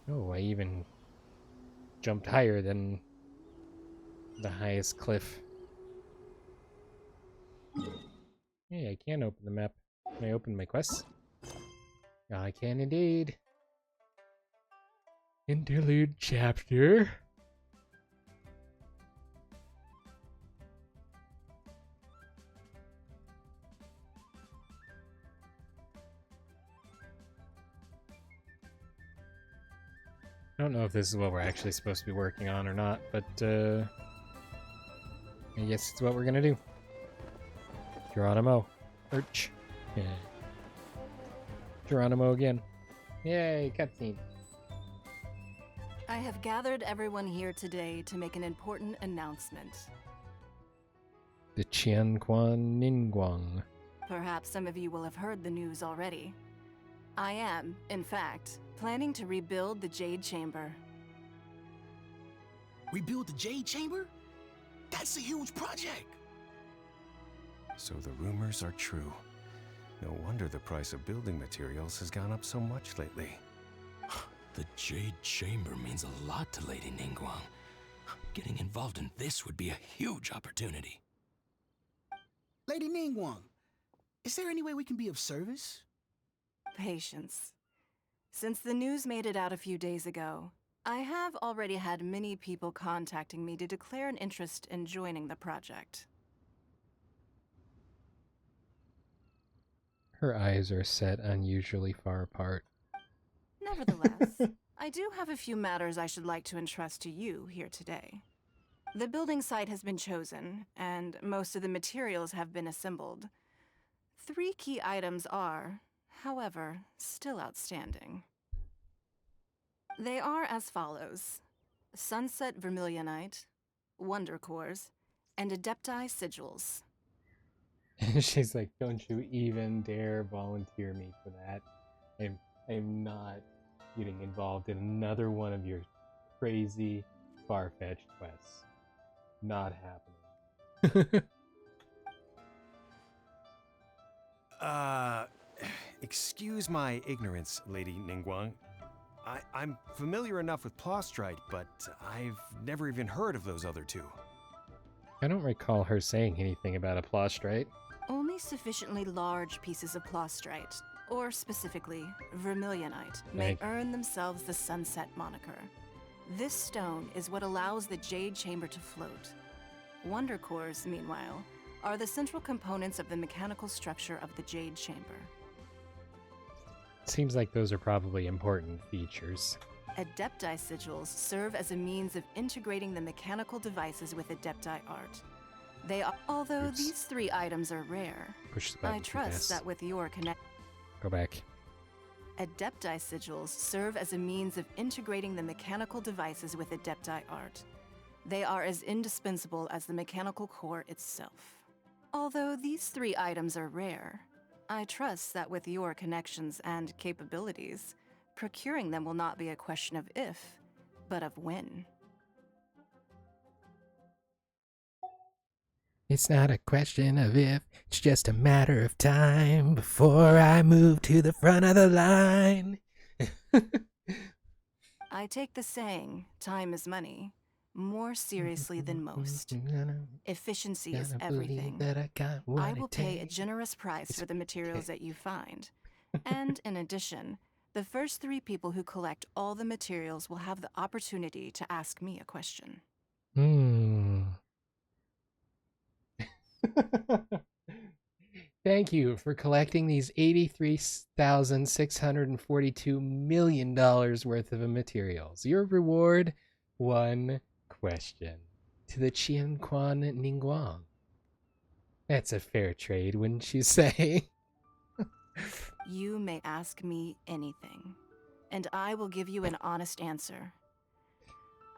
Oh, I even jumped higher than the highest cliff. Hey, I can open the map. Can I open my quests? I can indeed. Interlude chapter. I don't know if this is what we're actually supposed to be working on or not, but I guess it's what we're gonna do. Geronimo. Urch. Yeah. Geronimo again. Yay, cutscene. I have gathered everyone here today to make an important announcement. The Qianquan Ningguang. Perhaps some of you will have heard the news already. I am, in fact, planning to rebuild the Jade Chamber. Rebuild the Jade Chamber? That's a huge project. So the rumors are true. No wonder the price of building materials has gone up so much lately. The Jade Chamber means a lot to Lady Ningguang. Getting involved in this would be a huge opportunity. Lady Ningguang, is there any way we can be of service? Patience. Since the news made it out a few days ago, I have already had many people contacting me to declare an interest in joining the project. Her eyes are set unusually far apart. Nevertheless, I do have a few matters I should like to entrust to you here today. The building site has been chosen, and most of the materials have been assembled. 3 key items are, however, still outstanding. They are as follows: Sunset Vermilionite, Wonder Cores, and Adepti Sigils. And she's like, don't you even dare volunteer me for that. I'm not getting involved in another one of your crazy, far-fetched quests. Not happening. Excuse my ignorance, Lady Ningguang. I'm familiar enough with Plostrite, but I've never even heard of those other two. I don't recall her saying anything about a Plostrite. Only sufficiently large pieces of Plostrite, or specifically, Vermilionite, may earn themselves the Sunset moniker. This stone is what allows the Jade Chamber to float. Wonder Cores, meanwhile, are the central components of the mechanical structure of the Jade Chamber. Seems like those are probably important features. Adepti Sigils serve as a means of integrating the mechanical devices with Adepti art. They are, although these 3 items are rare, Push the button I too trust fast. that with your connect. Go back. Adepti Sigils serve as a means of integrating the mechanical devices with Adepti art. They are as indispensable as the mechanical core itself. Although these 3 items are rare, I trust that with your connections and capabilities, procuring them will not be a question of if, but of when. It's not a question of if, it's just a matter of time before I move to the front of the line. I take the saying, time is money, more seriously than most. Efficiency is everything. I will pay a generous price for the materials that you find. And in addition, the first 3 people who collect all the materials will have the opportunity to ask me a question. Thank you for collecting these $83,642 million worth of materials. Your reward, 1 question. To the Qianquan Ningguang. That's a fair trade, wouldn't you say? You may ask me anything, and I will give you an honest answer.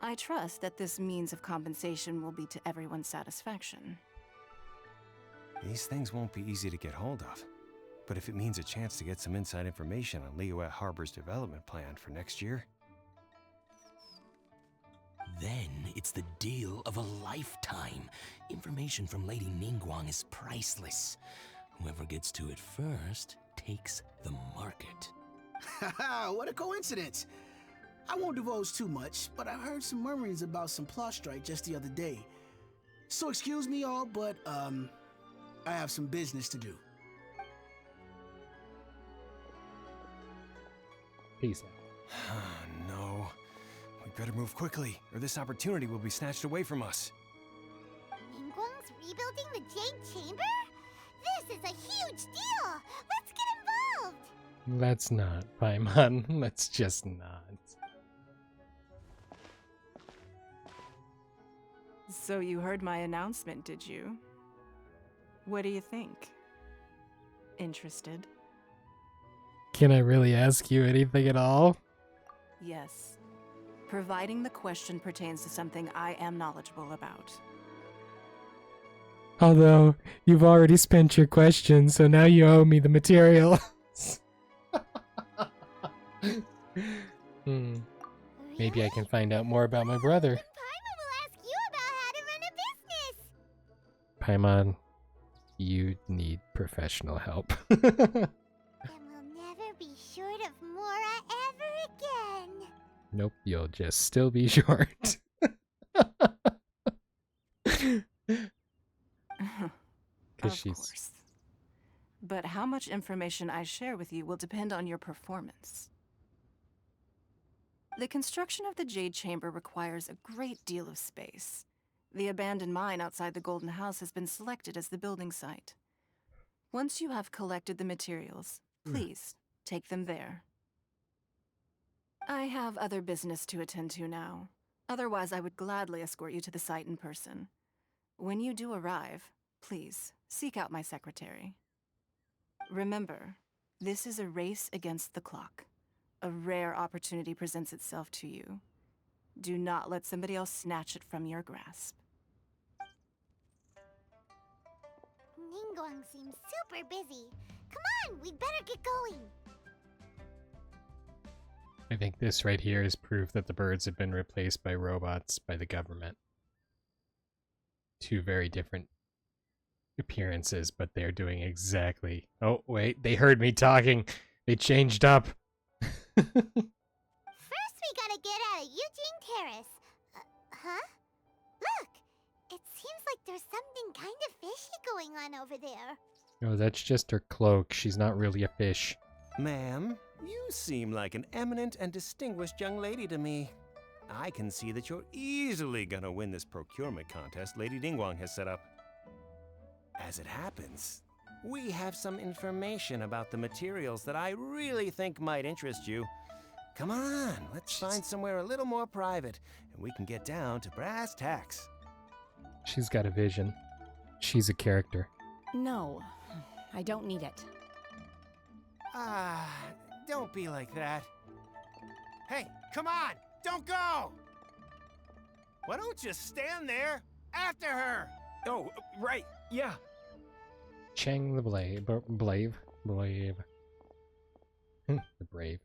I trust that this means of compensation will be to everyone's satisfaction. These things won't be easy to get hold of. But if it means a chance to get some inside information on Liyuet Harbor's development plan for next year... Then it's the deal of a lifetime. Information from Lady Ningguang is priceless. Whoever gets to it first takes the market. Haha, what a coincidence. I won't divulge too much, but I heard some murmurings about some Plostrite just the other day. So excuse me all, but I have some business to do. Peace out. No. We better move quickly, or this opportunity will be snatched away from us. Ningguang's rebuilding the Jade Chamber? This is a huge deal! Let's get involved! Let's not, Paimon. Let's just not. So you heard my announcement, did you? What do you think? Interested? Can I really ask you anything at all? Yes. Providing the question pertains to something I am knowledgeable about. Although, you've already spent your question, so now you owe me the material. Maybe I can find out more about my brother. Paimon will ask you about how to run a business! Paimon, you need professional help. And we'll never be short of Mora ever again! Nope, you'll just still be short. Of course. But how much information I share with you will depend on your performance. The construction of the Jade Chamber requires a great deal of space. The abandoned mine outside the Golden House has been selected as the building site. Once you have collected the materials, please take them there. I have other business to attend to now. Otherwise, I would gladly escort you to the site in person. When you do arrive, please seek out my secretary. Remember, this is a race against the clock. A rare opportunity presents itself to you. Do not let somebody else snatch it from your grasp. Ningguang seems super busy. Come on, we'd better get going. I think this right here is proof that the birds have been replaced by robots by the government. Two very different appearances, but they're doing exactly... Oh, wait, they heard me talking. They changed up. First, we gotta get out of Eugene Terrace. Huh? Look, it seems like there's something kind of fishy going on over there. Oh, that's just her cloak. She's not really a fish. Ma'am, you seem like an eminent and distinguished young lady to me. I can see that you're easily gonna win this procurement contest Lady Ningguang has set up. As it happens, we have some information about the materials that I really think might interest you. Come on, let's find somewhere a little more private, and we can get down to brass tacks. She's got a vision. She's a character. No, I don't need it. Ah, don't be like that. Hey, come on! Don't go! Why don't you stand there after her? Oh, right, yeah. Cheng the Blave. The Brave.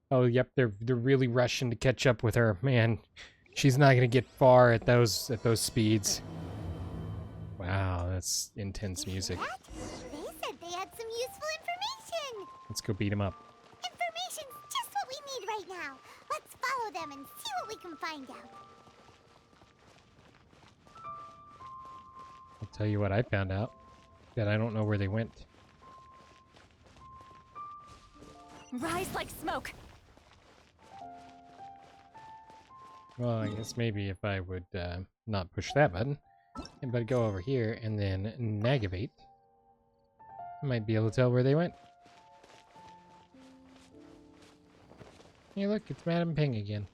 Oh, yep, they're really rushing to catch up with her. Man, she's not gonna get far at those speeds. Wow, that's intense music. What? They said they had some useful information. Let's go beat him up. Information's just what we need right now. Let's follow them and see what we can find out. I'll tell you what I found out. That I don't know where they went. Rise like smoke. Well, I guess maybe if I would not push that button, but go over here and then navigate, I might be able to tell where they went. Hey, look, it's Madam Ping again.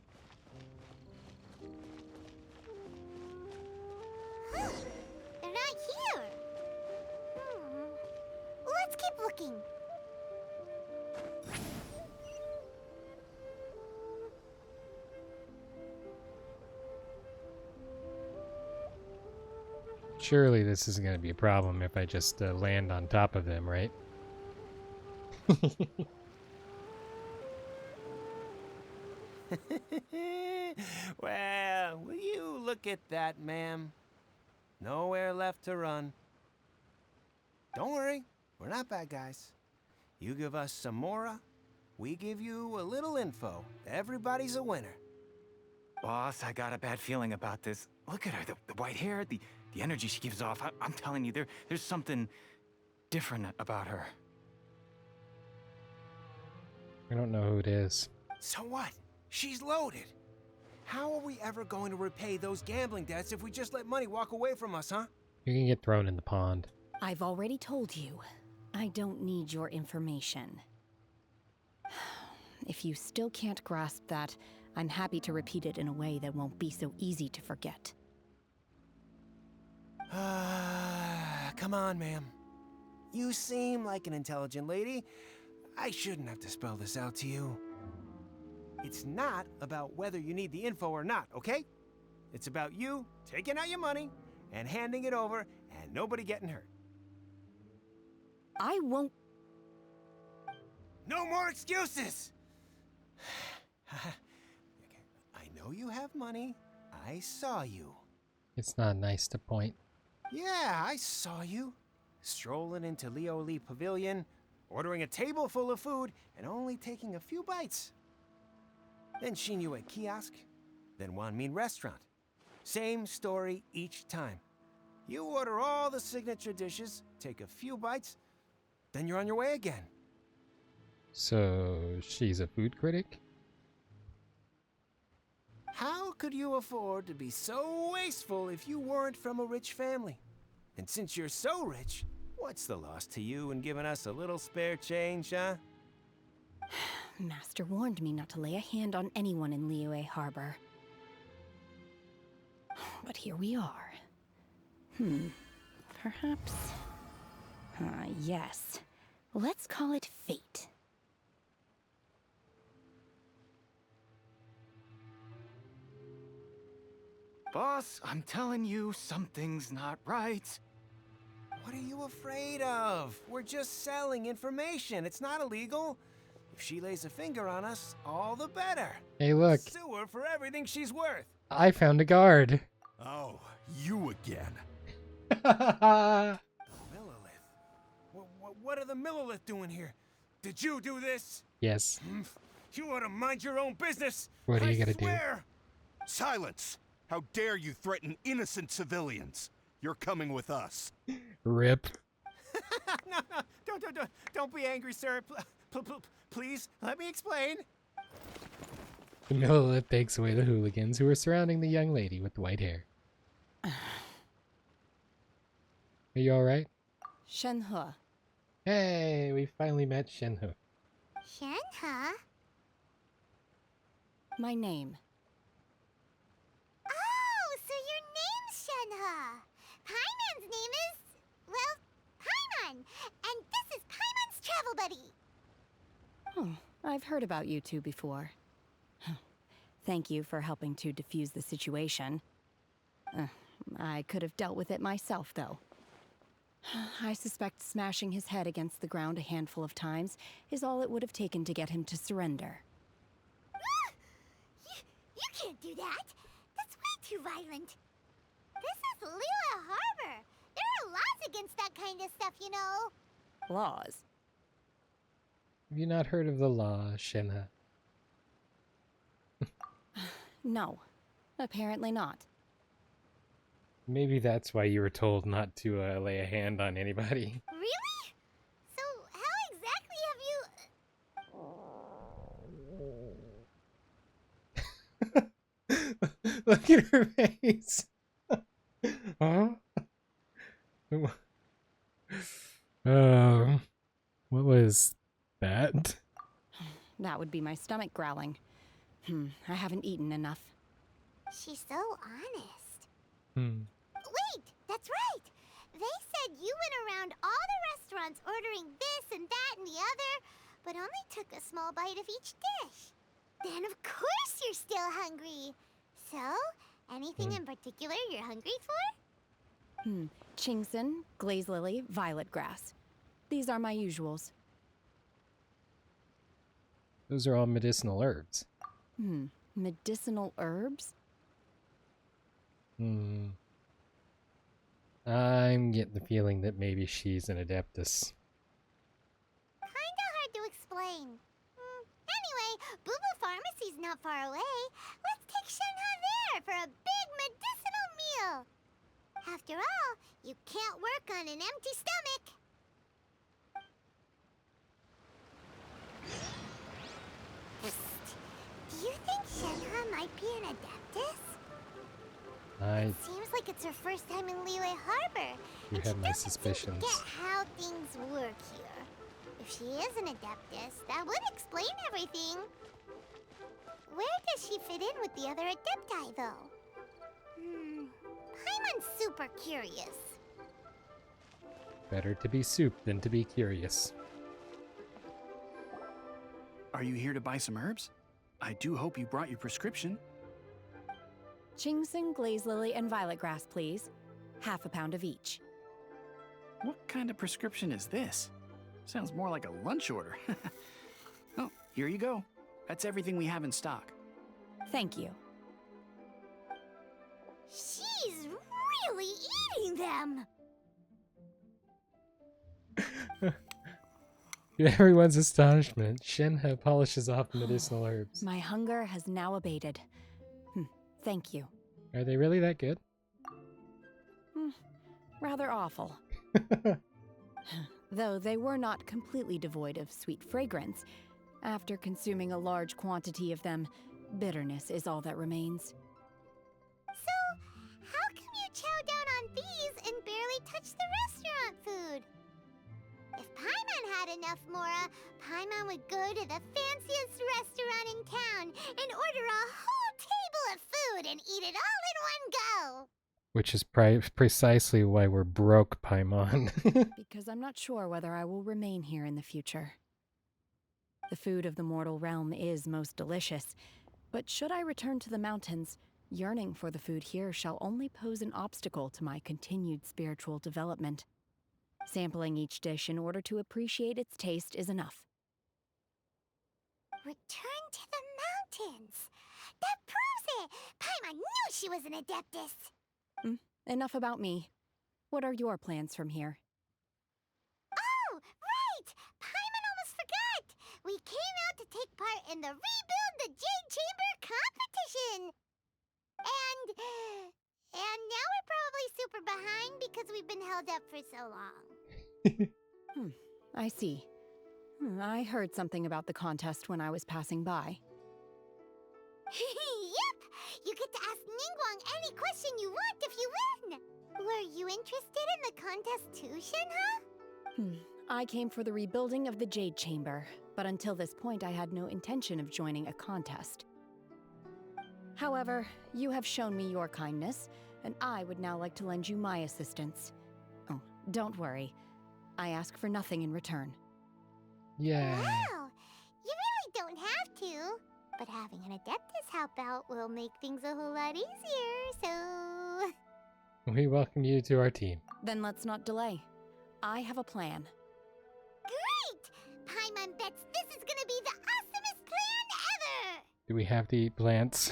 They're not here. Let's keep looking. Surely this isn't going to be a problem if I just land on top of them, right? Well, will you look at that, ma'am? Nowhere left to run. Don't worry, we're not bad guys. You give us some mora, we give you a little info. Everybody's a winner. Boss, I got a bad feeling about this. Look at her, the white hair, the energy she gives off. I'm telling you, there's something different about her. I don't know who it is. So what? She's loaded. How are we ever going to repay those gambling debts if we just let money walk away from us, huh? You can get thrown in the pond. I've already told you, I don't need your information. If you still can't grasp that, I'm happy to repeat it in a way that won't be so easy to forget. Come on, ma'am. You seem like an intelligent lady. I shouldn't have to spell this out to you. It's not about whether you need the info or not, okay? It's about you taking out your money and handing it over and nobody getting hurt. I won't... No more excuses! I know you have money. I saw you. It's not nice to point. Yeah, I saw you. Strolling into Leo Lee Pavilion, ordering a table full of food, and only taking a few bites. Then Shinyu kiosk, then Wanmin restaurant. Same story each time. You order all the signature dishes, take a few bites, then you're on your way again. So, she's a food critic? How could you afford to be so wasteful if you weren't from a rich family? And since you're so rich, What's the loss to you in giving us a little spare change, huh? Master warned me not to lay a hand on anyone in Liyue Harbor. But here we are. Perhaps... yes. Let's call it fate. Boss, I'm telling you, something's not right. What are you afraid of? We're just selling information. It's not illegal. If she lays a finger on us, all the better. Hey, look. Sue her for everything she's worth. I found a guard. Oh, you again. Millilith. What are the Millilith doing here? Did you do this? Yes. You ought to mind your own business. What are you gonna swear. Silence! How dare you threaten innocent civilians? You're coming with us. Rip. No, don't be angry, sir. Please, let me explain. The Millilith takes away the hooligans who are surrounding the young lady with the white hair. Are you alright? Shenhe. Hey, we finally met Shenhe. Shenhe? My name. Oh, so your name's Shenhe. Paimon's name is, well, Paimon. And this is Paimon's travel buddy. Oh, I've heard about you two before. Thank you for helping to defuse the situation. I could have dealt with it myself, though. I suspect smashing his head against the ground a handful of times is all it would have taken to get him to surrender. You can't do that. That's way too violent. This is Liyue Harbor. There are laws against that kind of stuff, you know. Laws? Have you not heard of the law, Shenhe? No, apparently not. Maybe that's why you were told not to lay a hand on anybody. Really? So how exactly have you... Look at her face. Huh? What was that? That would be my stomach growling. I haven't eaten enough. She's so honest. Wait, that's right. They said you went around all the restaurants ordering this and that and the other, but only took a small bite of each dish. Then of course you're still hungry. So, anything in particular you're hungry for? Chingson, glaze lily, violet grass. These are my usuals. Those are all medicinal herbs. Medicinal herbs? I'm getting the feeling that maybe she's an adeptus. Kinda hard to explain. Anyway, Boo Boo Pharmacy's not far away. Let's take Shenhe there for a big medicinal meal. After all, you can't work on an empty stomach. Do you think Shenhe might be an adeptus? It seems like it's her first time in Liyue Harbor. You have my suspicions. Get how things work here. If she is an adeptus, that would explain everything. Where does she fit in with the other adepti, though? Paimon's super curious. Better to be soup than to be curious. Are you here to buy some herbs? I do hope you brought your prescription. Chingson, glaze lily, and violet grass, please. Half a pound of each. What kind of prescription is this? Sounds more like a lunch order. Oh, here you go. That's everything we have in stock. Thank you. She's really eating them! To everyone's astonishment, Shenhe polishes off medicinal herbs. My hunger has now abated. Thank you. Are they really that good? Rather awful. Though they were not completely devoid of sweet fragrance. After consuming a large quantity of them, bitterness is all that remains. So, how come you chow down on these and barely touch the restaurant food? had enough, Mora, Paimon would go to the fanciest restaurant in town and order a whole table of food and eat it all in one go. Which is precisely why we're broke, Paimon. Because I'm not sure whether I will remain here in the future. The food of the mortal realm is most delicious, but should I return to the mountains, yearning for the food here shall only pose an obstacle to my continued spiritual development. Sampling each dish in order to appreciate its taste is enough. Return to the mountains! That proves it! Paimon knew she was an Adeptus! Enough about me. What are your plans from here? Oh, right! Paimon almost forgot! We came out to take part in the Rebuild the Jade Chamber competition! And now we're probably super behind because we've been held up for so long. I see. I heard something about the contest when I was passing by. Yep! You get to ask Ningguang any question you want if you win! Were you interested in the contest too, Shenhe? I came for the rebuilding of the Jade Chamber, but until this point I had no intention of joining a contest. However, you have shown me your kindness, and I would now like to lend you my assistance. Oh, don't worry. I ask for nothing in return. Yeah. Wow! You really don't have to. But having an Adeptus help out will make things a whole lot easier, so... We welcome you to our team. Then let's not delay. I have a plan. Great! Paimon bets this is gonna be the awesomest plan ever! Do we have to eat plants?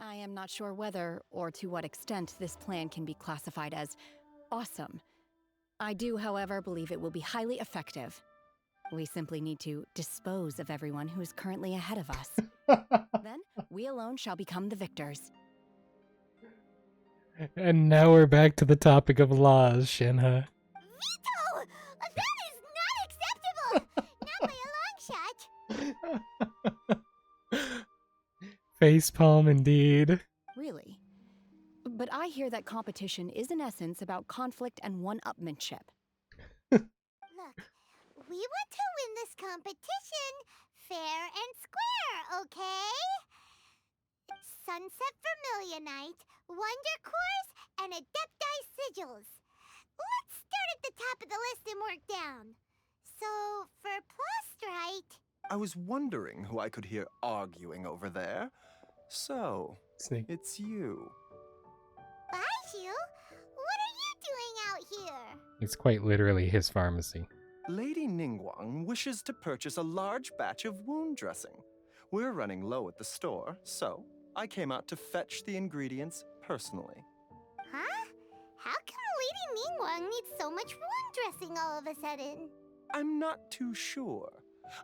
I am not sure whether or to what extent this plan can be classified as awesome. I do, however, believe it will be highly effective. We simply need to dispose of everyone who is currently ahead of us. Then, we alone shall become the victors. And now we're back to the topic of laws, Shenhe. Veto! That is not acceptable! Not by a long shot! Facepalm indeed. Really? But I hear that competition is in essence about conflict and one-upmanship. Look, we want to win this competition fair and square, okay? Sunset Vermilionite, Wonder Cores, and Adepti Sigils. Let's start at the top of the list and work down. So, for Plostrite... I was wondering who I could hear arguing over there. So, Snake. it's you. Baiju? What are you doing out here? It's quite literally his pharmacy. Lady Ningguang wishes to purchase a large batch of wound dressing. We're running low at the store, so I came out to fetch the ingredients personally. Huh? How come Lady Ningguang needs so much wound dressing all of a sudden? I'm not too sure.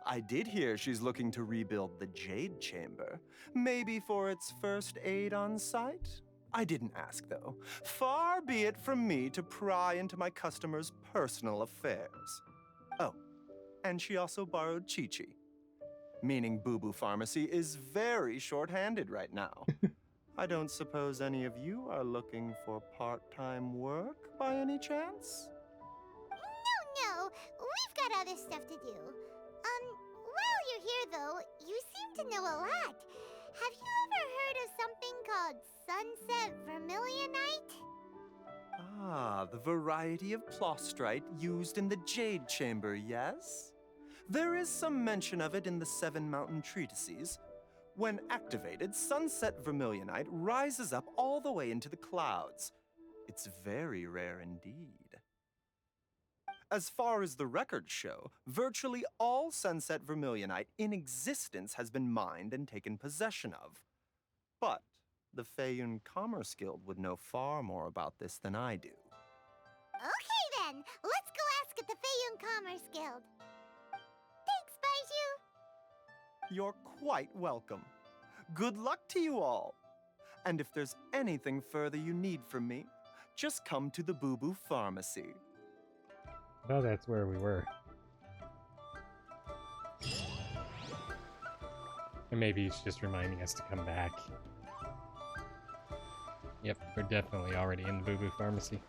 I did hear she's looking to rebuild the Jade Chamber, maybe for its first aid on site? I didn't ask, though. Far be it from me to pry into my customers' personal affairs. Oh, and she also borrowed Chi-Chi, meaning Boo Boo Pharmacy is very short-handed right now. I don't suppose any of you are looking for part-time work by any chance? No, we've got other stuff to do. While you're here though, you seem to know a lot. Have you ever heard of something called Sunset Vermilionite? Ah, the variety of plostrite used in the Jade Chamber, yes? There is some mention of it in the Seven Mountain Treatises. When activated, Sunset Vermilionite rises up all the way into the clouds. It's very rare indeed. As far as the records show, virtually all Sunset Vermilionite in existence has been mined and taken possession of. But the Feiyun Commerce Guild would know far more about this than I do. Okay then, let's go ask at the Feiyun Commerce Guild. Thanks, Baiju. You're quite welcome. Good luck to you all. And if there's anything further you need from me, just come to the Boo Boo Pharmacy. Oh, that's where we were. And maybe he's just reminding us to come back. Yep, we're definitely already in the Boo Boo Pharmacy.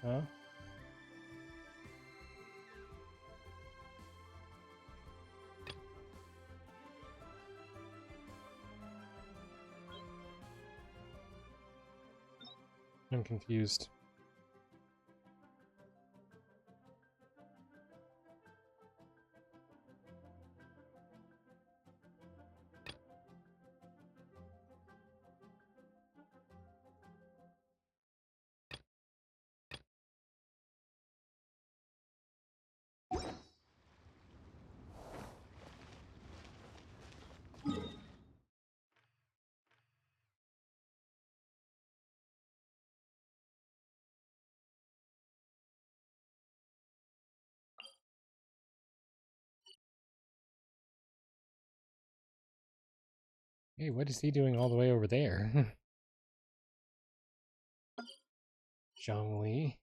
Huh? I'm confused. Hey, what is he doing all the way over there? Zhongli.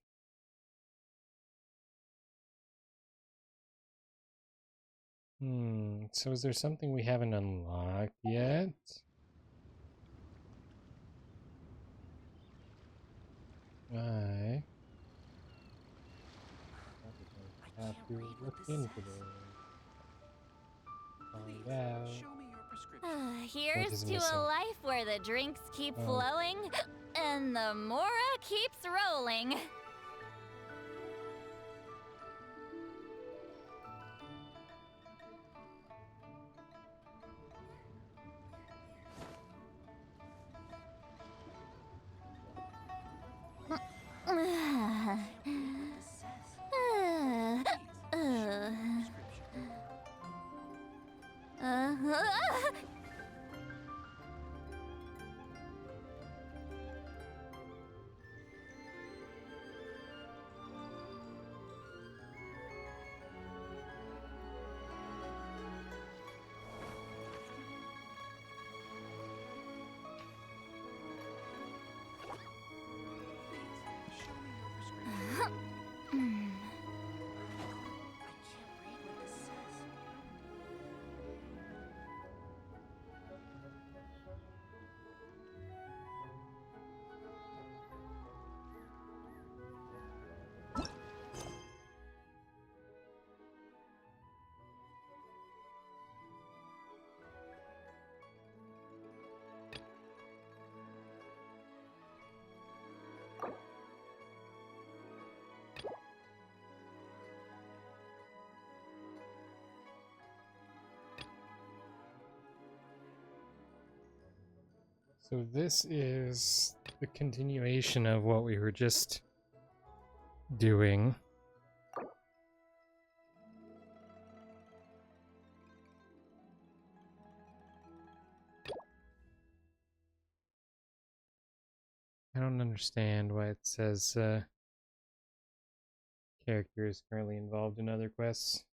So is there something we haven't unlocked yet? I have to look into this. Find out. Here's is to missing? a life where the drinks keep Oh. flowing and the Mora keeps rolling. So this is the continuation of what we were just doing. I don't understand why it says character is currently involved in other quests.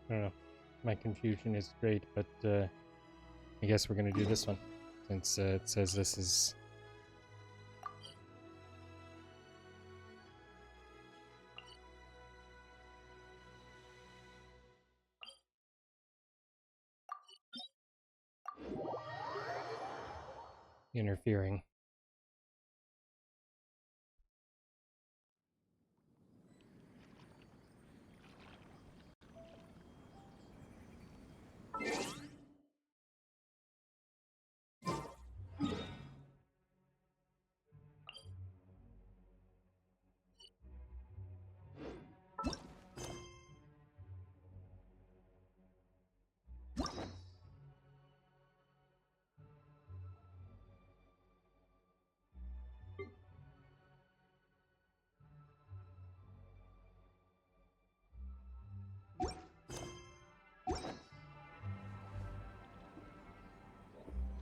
I don't know. My confusion is great, but I guess we're gonna do this one since it says this is interfering.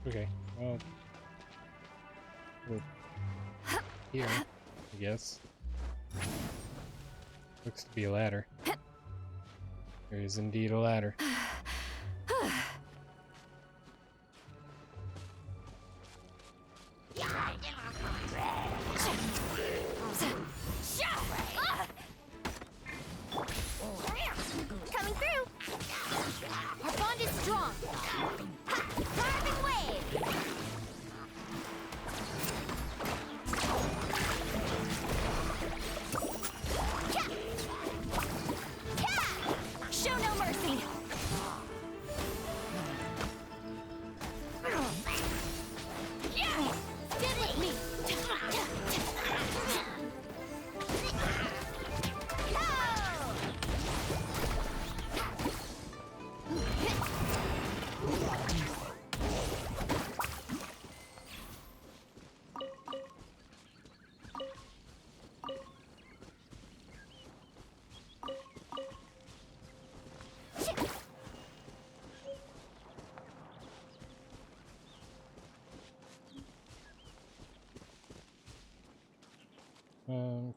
Okay, well, here, I guess. Looks to be a ladder. There is indeed a ladder. Coming through! Our bond is strong! Ha! Carving wave! Show no mercy! Did me!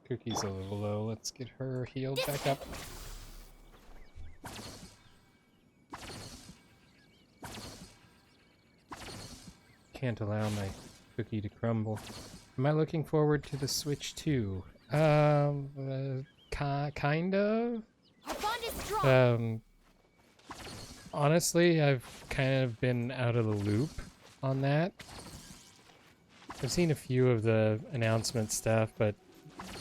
Cookie's a little low. Let's get her healed back up. Can't allow my cookie to crumble. Am I looking forward to the Switch 2? Kind of? Our bond is strong! Honestly, I've kind of been out of the loop on that. I've seen a few of the announcement stuff, but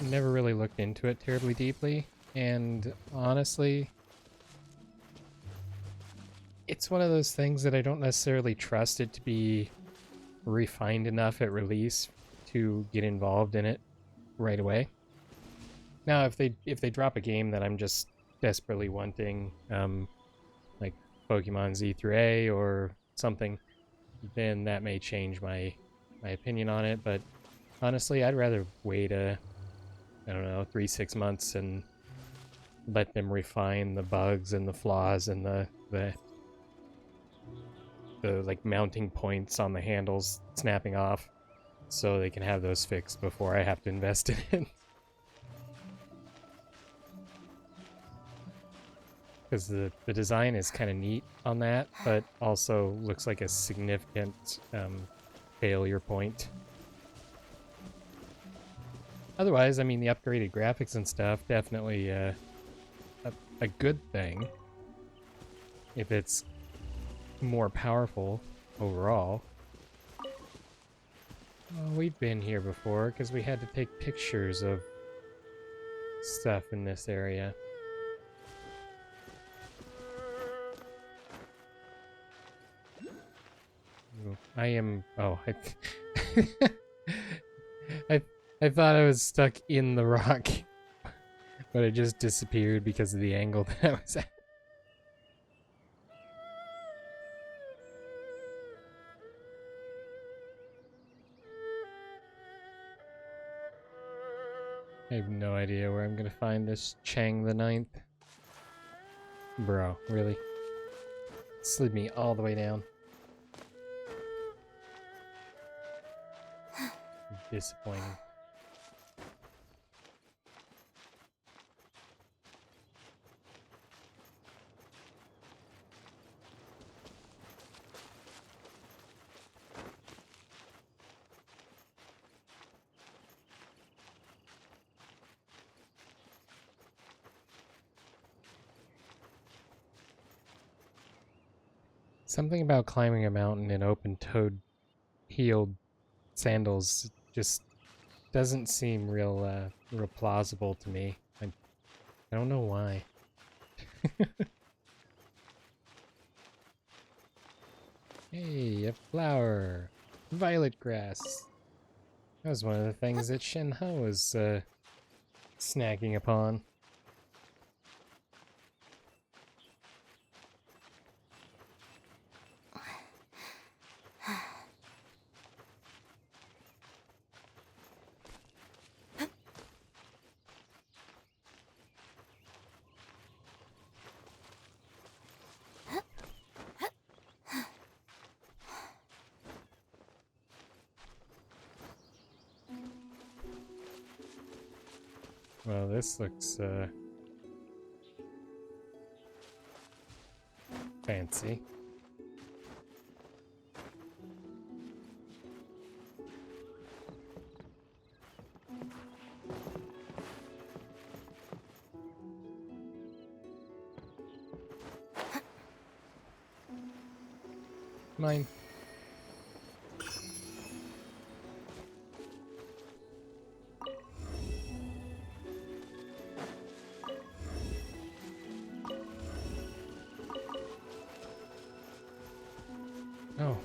never really looked into it terribly deeply. And honestly, it's one of those things that I don't necessarily trust it to be refined enough at release to get involved in it right away. Now, if they drop a game that I'm just desperately wanting, like Pokemon Z through A or something, then that may change my opinion on it. But honestly, I'd rather wait I don't know, 3-6 months and let them refine the bugs and the flaws and the like mounting points on the handles snapping off, so they can have those fixed before I have to invest in it. Because the design is kind of neat on that, but also looks like a significant failure point. Otherwise, I mean, the upgraded graphics and stuff, definitely a good thing. If it's more powerful overall. Well, we've been here before because we had to take pictures of stuff in this area. Ooh, I am... Oh, I thought I was stuck in the rock, but it just disappeared because of the angle that I was at. I have no idea where I'm gonna find this Chang the Ninth. Bro, really? Slid me all the way down. Disappointing. Something about climbing a mountain in open-toed heeled sandals just doesn't seem real plausible to me. I don't know why. Hey, a flower. Violet grass. That was one of the things that Shenhe was snagging upon. Well, this looks fancy. Mine. Oh.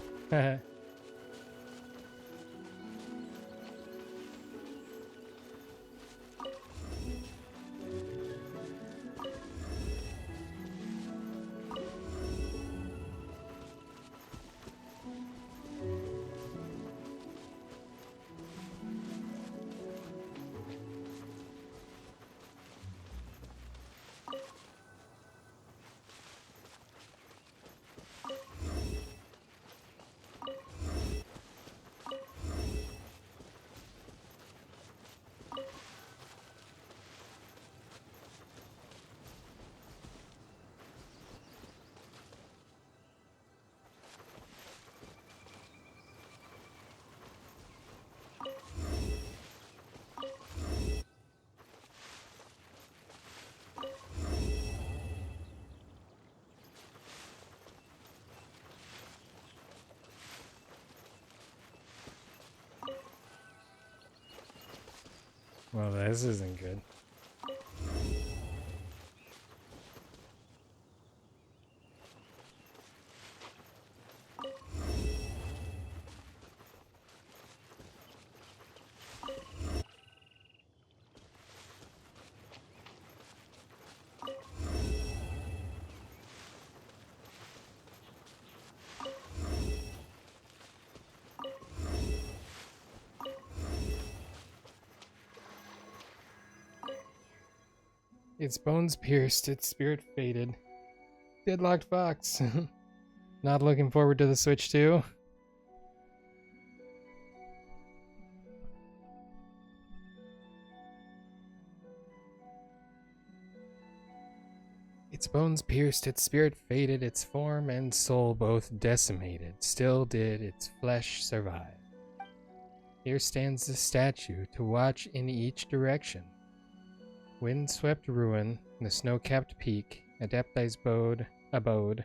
Well, this isn't good. Its bones pierced, its spirit faded. Deadlocked fox. Not looking forward to the Switch 2. Its bones pierced, its spirit faded, its form and soul both decimated. Still did its flesh survive. Here stands the statue to watch in each direction. Wind-swept ruin, the snow-capped peak, Adepti's abode,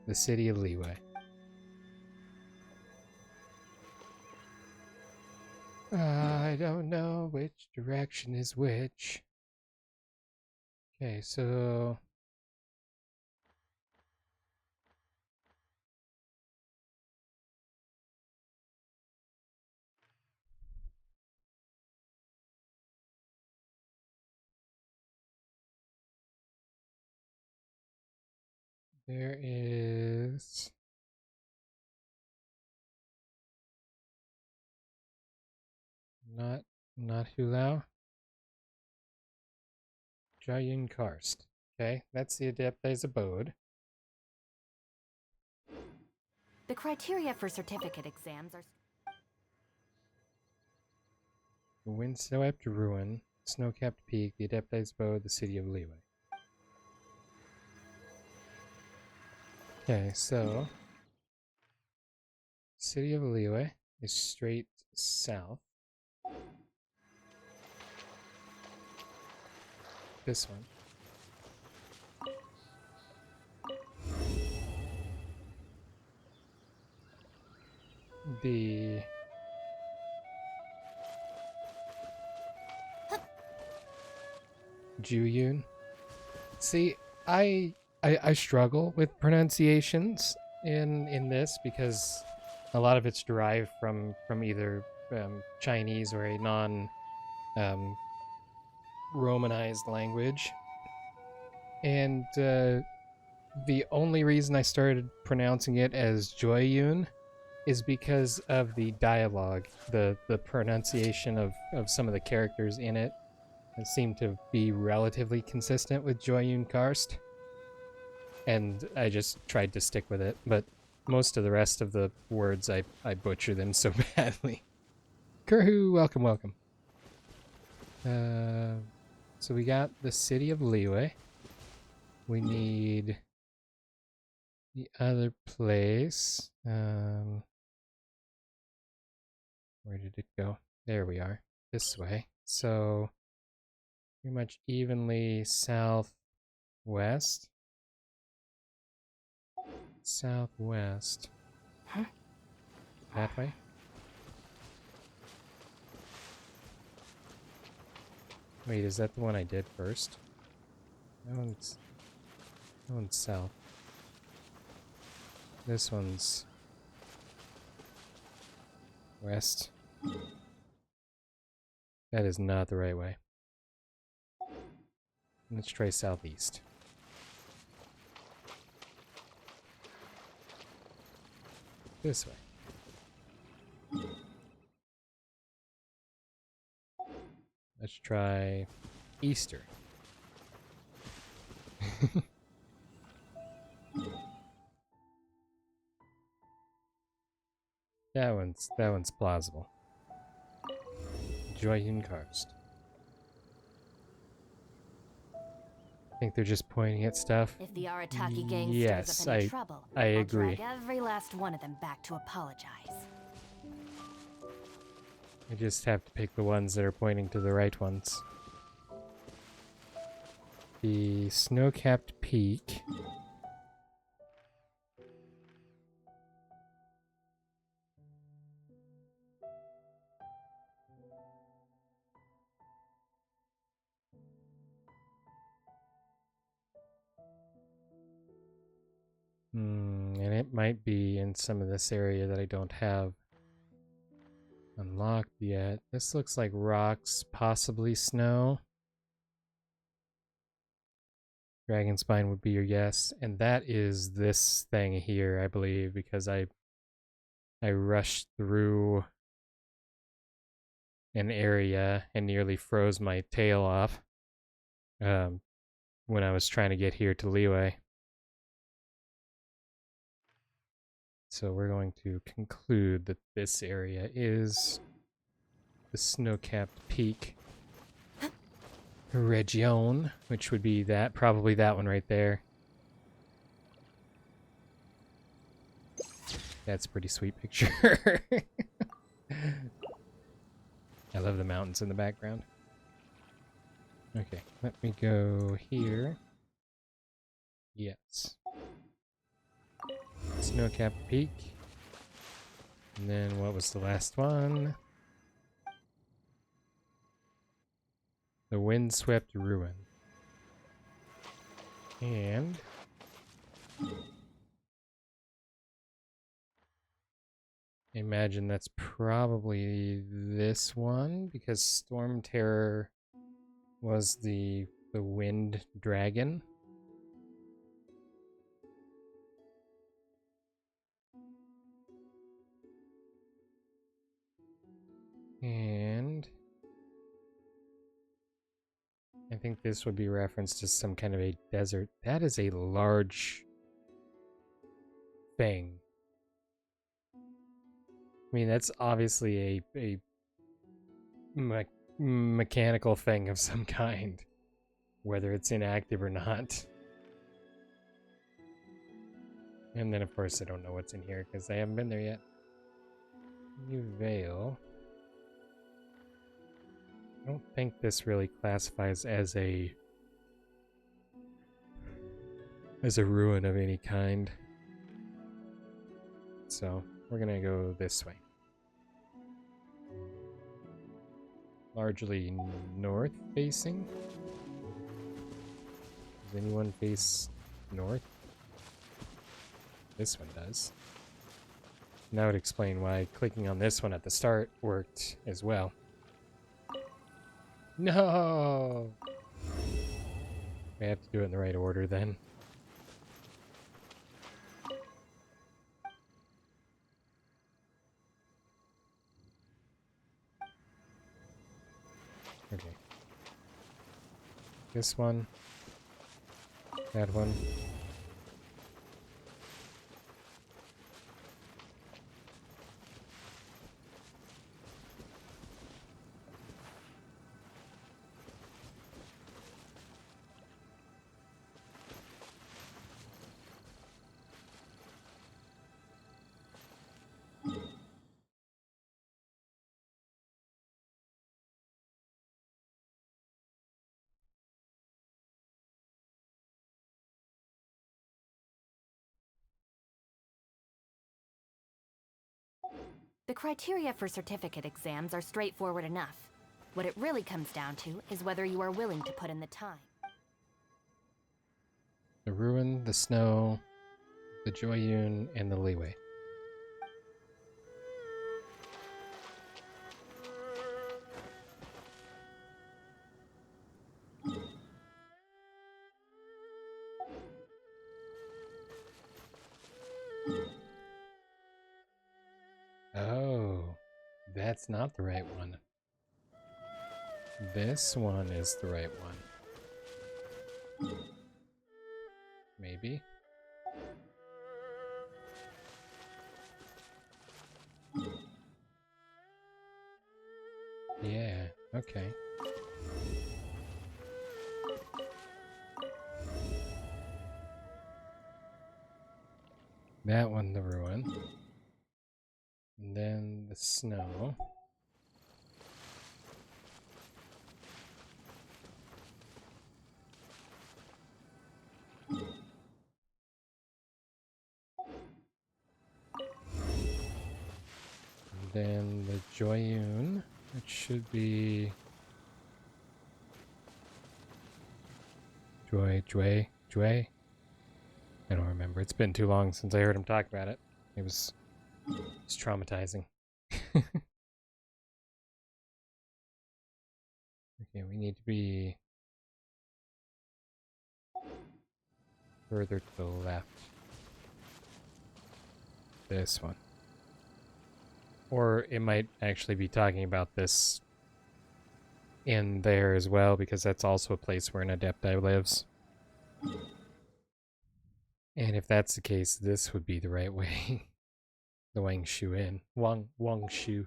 the city of Liyue. I don't know which direction is which. Okay, so... there is... Not Hulao. Jayun Karst. Okay, that's the Adepti's abode. The criteria for certificate exams are... The wind-swept ruin, snow-capped peak, the Adepti's abode, the city of Liyue. Okay, so... City of Liyue is straight south. This one. The Juyun. See, I struggle with pronunciations in this because a lot of it's derived from either Chinese or a non Romanized language, and the only reason I started pronouncing it as Joyun is because of the dialogue, the pronunciation of some of the characters in it. It seemed to be relatively consistent with Joyun Karst, and I just tried to stick with it, but most of the rest of the words I butcher them so badly. Kurhu, welcome, welcome. So we got the city of Liyue. We need the other place. Where did it go? There we are. This way. So pretty much evenly southwest. Southwest. Huh? That way? Wait, is that the one I did first? That one's south. This one's west. That is not the right way. Let's try southeast. This way. Let's try Easter. That one's plausible. Joyun Karst. I think they're just pointing at stuff. If the Arataki gang yes, stirs up any trouble, I agree. I'll drag every last one of them back to apologize. I just have to pick the ones that are pointing to the right ones. The snow-capped peak. And it might be in some of this area that I don't have unlocked yet. This looks like rocks, possibly snow. Dragon spine would be your guess, and that is this thing here, I believe, because I rushed through an area and nearly froze my tail off when I was trying to get here to Liyue. So we're going to conclude that this area is the snow-capped peak region, which would be that, probably that one right there. That's a pretty sweet picture. I love the mountains in the background. Okay, let me go here. Yes. Snow-capped peak. And then what was the last one? The windswept ruin. And I imagine that's probably this one, because Storm Terror was the wind dragon. And I think this would be referenced to some kind of a desert. That is a large thing. I mean, that's obviously a mechanical thing of some kind, whether it's inactive or not. And then, of course, I don't know what's in here because I haven't been there yet. New Veil. I don't think this really classifies as a ruin of any kind. So we're gonna go this way. Largely north facing. Does anyone face north? This one does. And that would explain why clicking on this one at the start worked as well. No! We have to do it in the right order then. Okay. This one. That one. The criteria for certificate exams are straightforward enough. What it really comes down to is whether you are willing to put in the time. The ruin, the snow, the Joyun, and the leeway. Oh, that's not the right one. This one is the right one. Maybe. Yeah, okay. That one, the ruin. And then the snow. And then the Joyun, which should be Joy. I don't remember. It's been too long since I heard him talk about it. It's traumatizing. Okay, we need to be further to the left. This one. Or it might actually be talking about this in there as well, because that's also a place where an Adepti lives. And if that's the case, this would be the right way. The Wang Shu Inn. Wang Shu.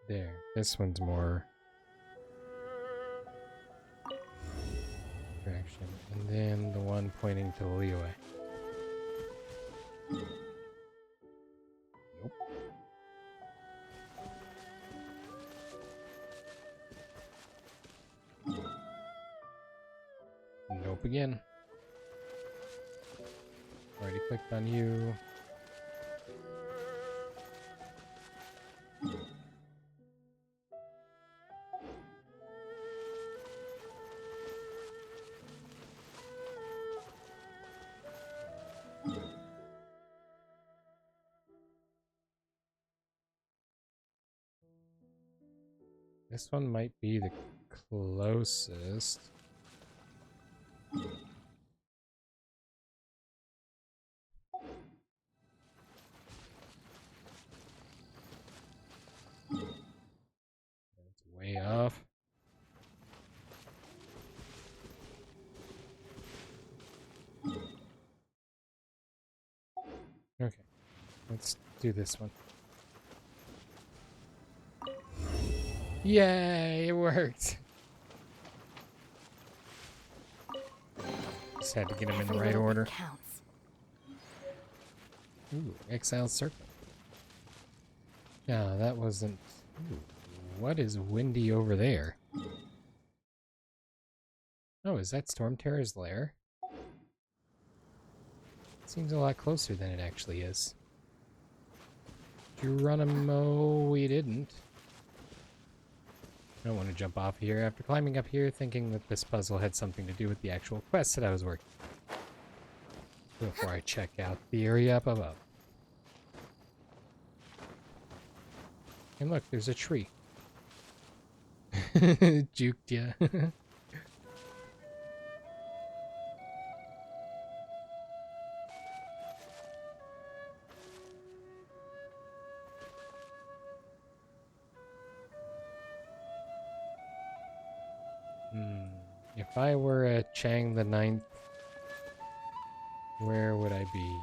There. This one's more direction. And then the one pointing to the leeway. Nope. Nope again. Already clicked on you. This one might be the closest. It's way off. Okay, let's do this one. Yay, it worked! Just had to get them in the right order. Ooh, Exile Circle. Yeah, that wasn't... Ooh, what is windy over there? Oh, is that Storm Terror's lair? Seems a lot closer than it actually is. Geronimo, we didn't. I don't want to jump off here after climbing up here thinking that this puzzle had something to do with the actual quest that I was working on. Before I check out the area up above. And look, there's a tree. Juked ya. If I were a Chang the Ninth, where would I be?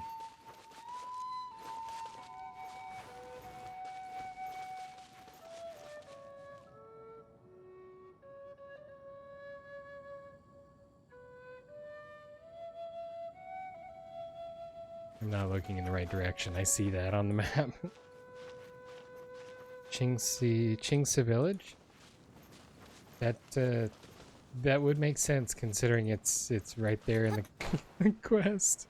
I'm not looking in the right direction. I see that on the map. Qingsi Village? That would make sense considering it's right there in the quest.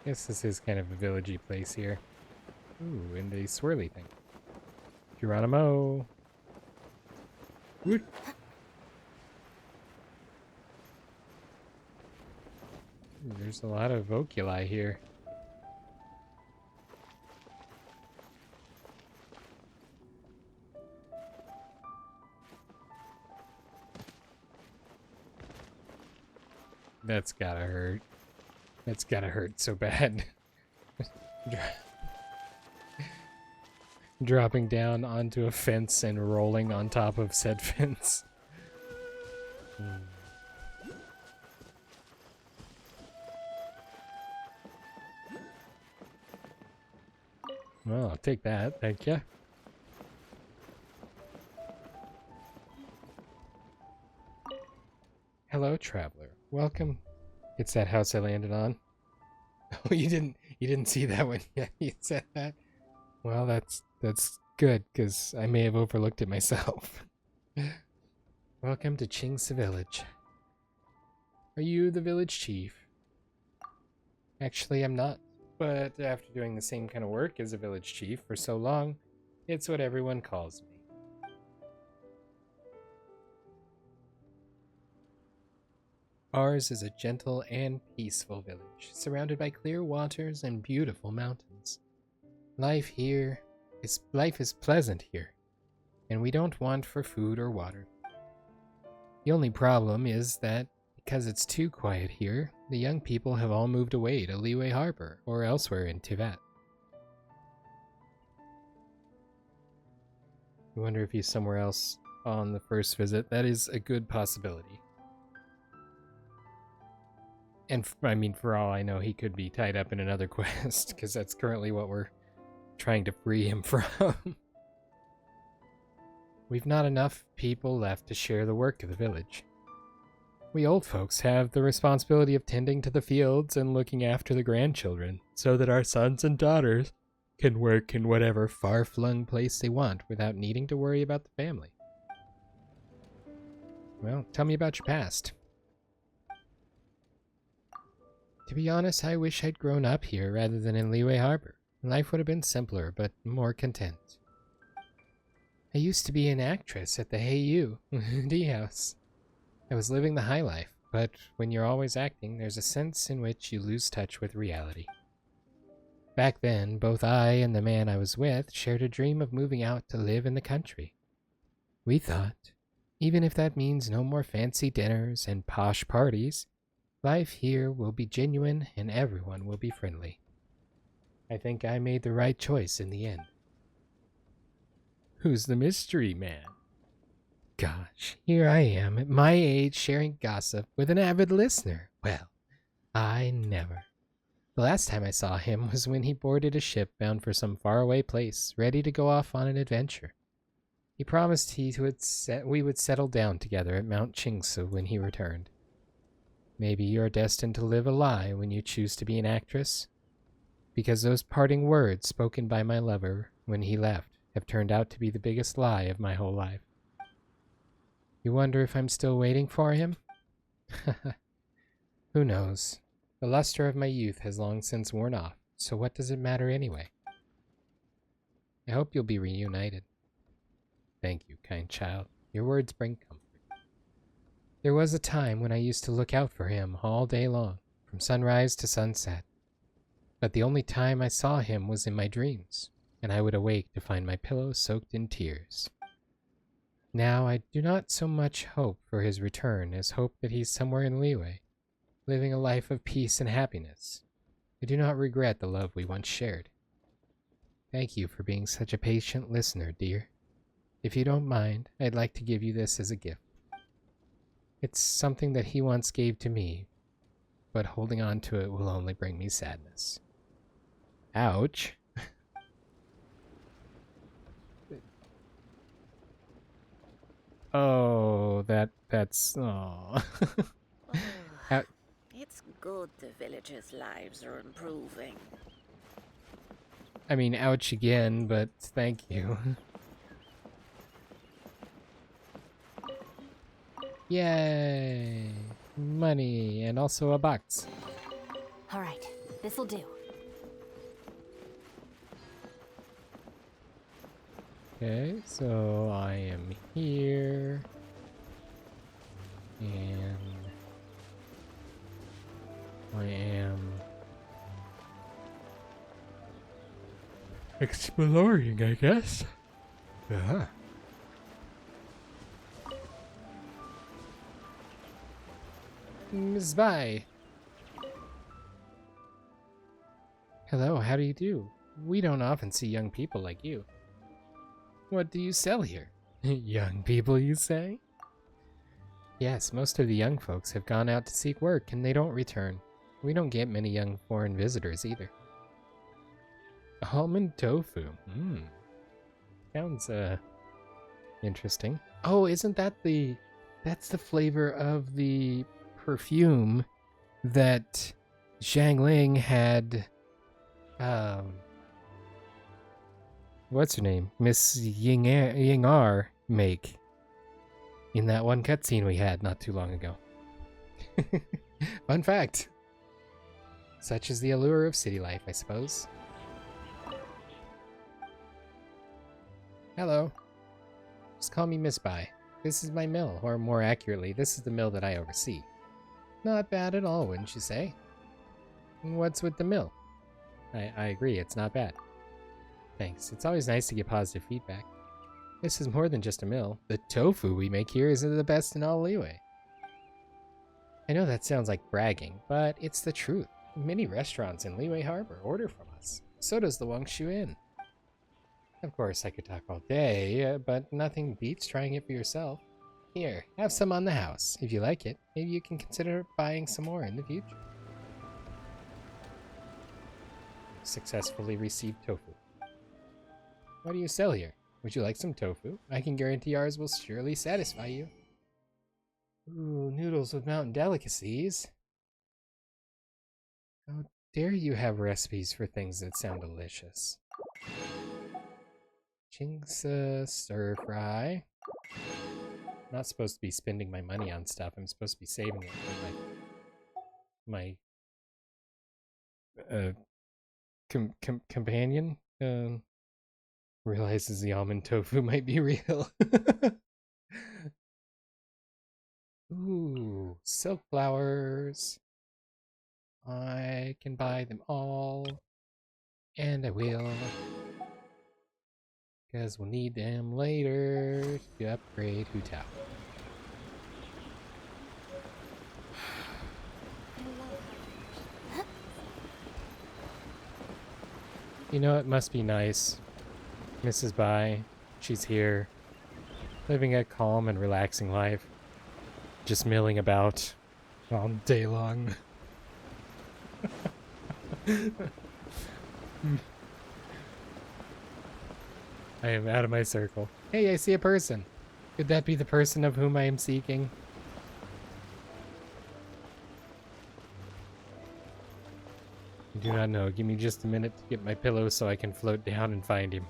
Guess this is kind of a villagey place here. Ooh, and a swirly thing. Geronimo. Woot. There's a lot of voculi here. That's gotta hurt. That's gotta hurt so bad. Dropping down onto a fence and rolling on top of said fence. Well, I'll take that, thank you. Hello, traveler. Welcome. It's that house I landed on. Oh, you didn't see that one yet. You said that. Well, that's good, because I may have overlooked it myself. Welcome to Qingsi Village. Are you the village chief? Actually, I'm not. But after doing the same kind of work as a village chief for so long, it's what everyone calls me. Ours is a gentle and peaceful village, surrounded by clear waters and beautiful mountains. Life is pleasant here, and we don't want for food or water. The only problem is that because it's too quiet here, the young people have all moved away to Liyue Harbor or elsewhere in Tibet. I wonder if he's somewhere else on the first visit. That is a good possibility. And I mean, for all I know, he could be tied up in another quest, because that's currently what we're trying to free him from. We've not enough people left to share the work of the village. We old folks have the responsibility of tending to the fields and looking after the grandchildren, so that our sons and daughters can work in whatever far-flung place they want without needing to worry about the family. Well, tell me about your past. To be honest, I wish I'd grown up here rather than in Liyue Harbor. Life would have been simpler, but more content. I used to be an actress at the Hey You D House. I was living the high life, but when you're always acting, there's a sense in which you lose touch with reality. Back then, both I and the man I was with shared a dream of moving out to live in the country. We thought, even if that means no more fancy dinners and posh parties, life here will be genuine and everyone will be friendly. I think I made the right choice in the end. Who's the mystery man? Gosh, here I am at my age sharing gossip with an avid listener. Well, I never. The last time I saw him was when he boarded a ship bound for some faraway place, ready to go off on an adventure. He promised we would settle down together at Mount Qingsu when he returned. Maybe you're destined to live a lie when you choose to be an actress? Because those parting words spoken by my lover when he left have turned out to be the biggest lie of my whole life. You wonder if I'm still waiting for him? Who knows? The luster of my youth has long since worn off, so what does it matter anyway? I hope you'll be reunited. Thank you, kind child. Your words bring comfort. There was a time when I used to look out for him all day long, from sunrise to sunset. But the only time I saw him was in my dreams, and I would awake to find my pillow soaked in tears. Now I do not so much hope for his return as hope that he's somewhere in Liyue, living a life of peace and happiness. I do not regret the love we once shared. Thank you for being such a patient listener, dear. If you don't mind, I'd like to give you this as a gift. It's something that he once gave to me, but holding on to it will only bring me sadness. Ouch. Oh, that's oh. It's good the villagers' lives are improving. I mean, ouch again, but thank you. Yay! Money, and also a box. Alright, this'll do. Okay, so I am here. And I am exploring, I guess. Uh-huh. Ms. Bai. Hello, how do you do? We don't often see young people like you. What do you sell here? Young people, you say? Yes, most of the young folks have gone out to seek work and they don't return. We don't get many young foreign visitors either. Almond tofu. Sounds, interesting. Oh, isn't that that's the flavor of the perfume that Zhang Ling had, what's her name? Miss Ying-Er make in that one cutscene we had not too long ago. Fun fact. Such is the allure of city life, I suppose. Hello. Just call me Miss Bai. This is my mill, or more accurately, this is the mill that I oversee. Not bad at all, wouldn't you say? What's with the mill? I agree, it's not bad. Thanks. It's always nice to get positive feedback. This is more than just a mill. The tofu we make here is the best in all Liyue. I know that sounds like bragging, but it's the truth. Many restaurants in Liyue Harbor order from us. So does the Wangshu Inn. Of course, I could talk all day, but nothing beats trying it for yourself. Here, have some on the house. If you like it, maybe you can consider buying some more in the future. Successfully received tofu. What do you sell here? Would you like some tofu? I can guarantee ours will surely satisfy you. Ooh, noodles with mountain delicacies. How dare you have recipes for things that sound delicious. Jingsa stir fry. Not supposed to be spending my money on stuff. I'm supposed to be saving it for my companion. Realizes the almond tofu might be real. Ooh, silk flowers. I can buy them all. And I will. Because we'll need them later to upgrade Hu Tao. You know, it must be nice. Mrs. Bai, she's here, living a calm and relaxing life. Just milling about all day long. I am out of my circle. Hey, I see a person. Could that be the person of whom I am seeking? I do not know. Give me just a minute to get my pillow so I can float down and find him.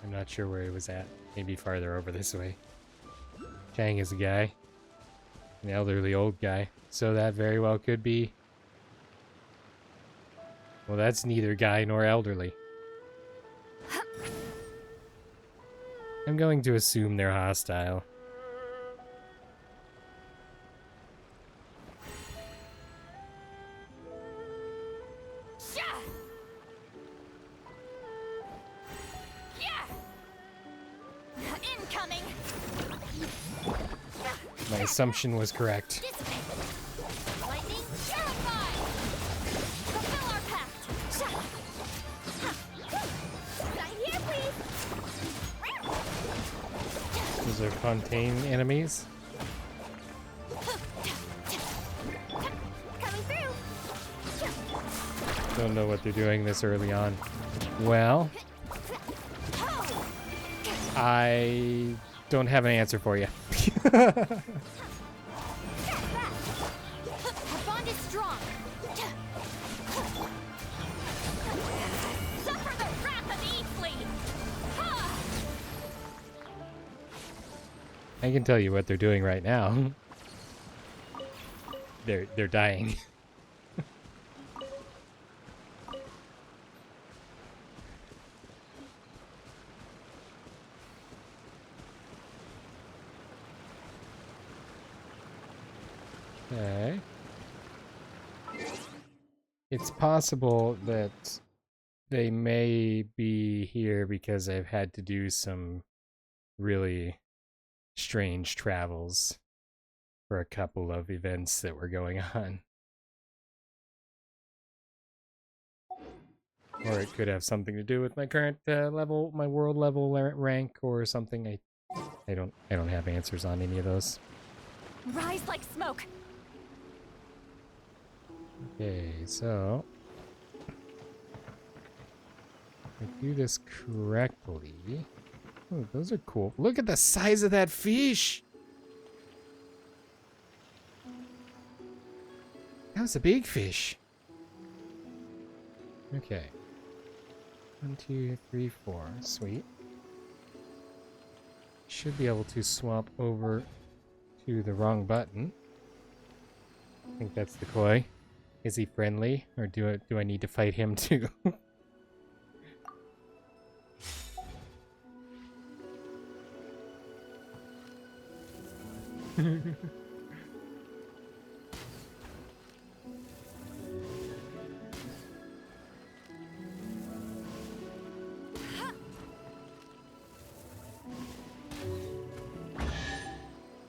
I'm not sure where he was at. Maybe farther over this way. Chang is a guy. An elderly old guy. So that very well could be... Well, that's neither guy nor elderly. I'm going to assume they're hostile. Incoming. My assumption was correct. Lightning purified. Fulfill our pact. Right here, please. Those are Fontaine enemies. Coming through. Don't know what they're doing this early on. Well, I don't have an answer for you. Our bond is strong. Suffer the wrath of Eatfleet. I can tell you what they're doing right now. They're dying. Okay. It's possible that they may be here because I've had to do some really strange travels for a couple of events that were going on. Or it could have something to do with my current level, my world level rank, or something. I don't have answers on any of those. Rise like smoke. Okay, so if I do this correctly. Oh, those are cool. Look at the size of that fish. That was a big fish. Okay. 1, 2, 3, 4. Sweet. Should be able to swap over to the wrong button. I think that's the koi. Is he friendly, or do I need to fight him too?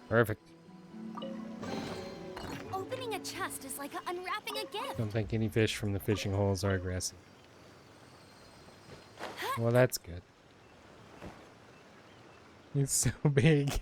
Perfect. Opening a chest is like unwrapping a gift. Don't think any fish from the fishing holes are aggressive. Well, that's good. It's so big.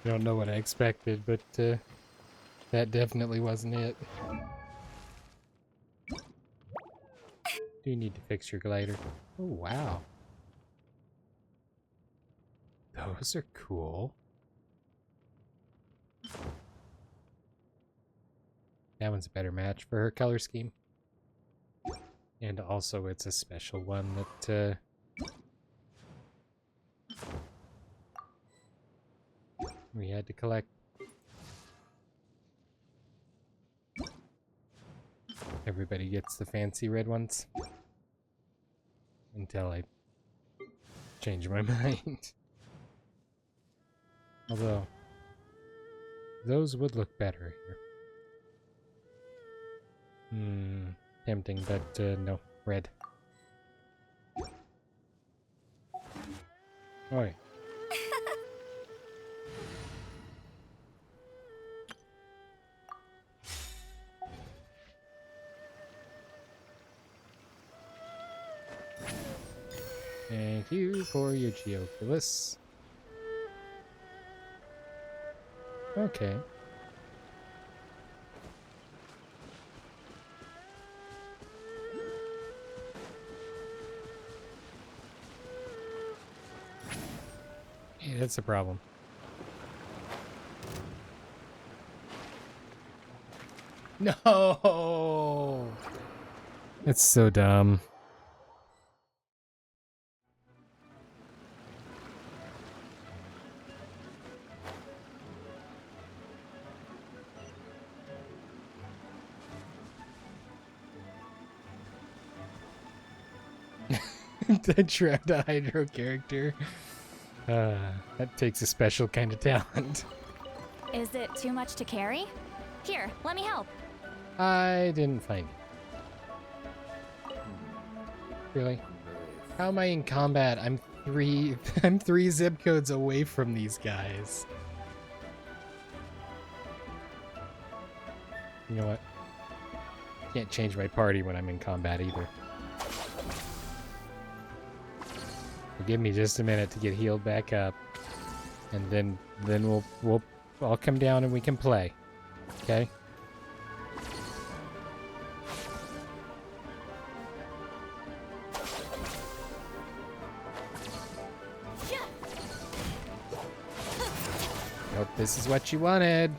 I don't know what I expected, but that definitely wasn't it. Do you need to fix your glider? Oh, wow. Those are cool. That one's a better match for her color scheme. And also it's a special one that we had to collect. Everybody gets the fancy red ones. Until I change my mind. Although, those would look better here. Tempting, but no. Red. Oi. Thank you for your Geoculus. Okay. That's the problem. No! That's so dumb. The Hydro character. That takes a special kind of talent. Is it too much to carry? Here, let me help. I didn't find it. Really? How am I in combat? I'm three zip codes away from these guys. You know what? Can't change my party when I'm in combat either. Give me just a minute to get healed back up, and then we'll all come down and we can play. Okay? Nope, this is what you wanted.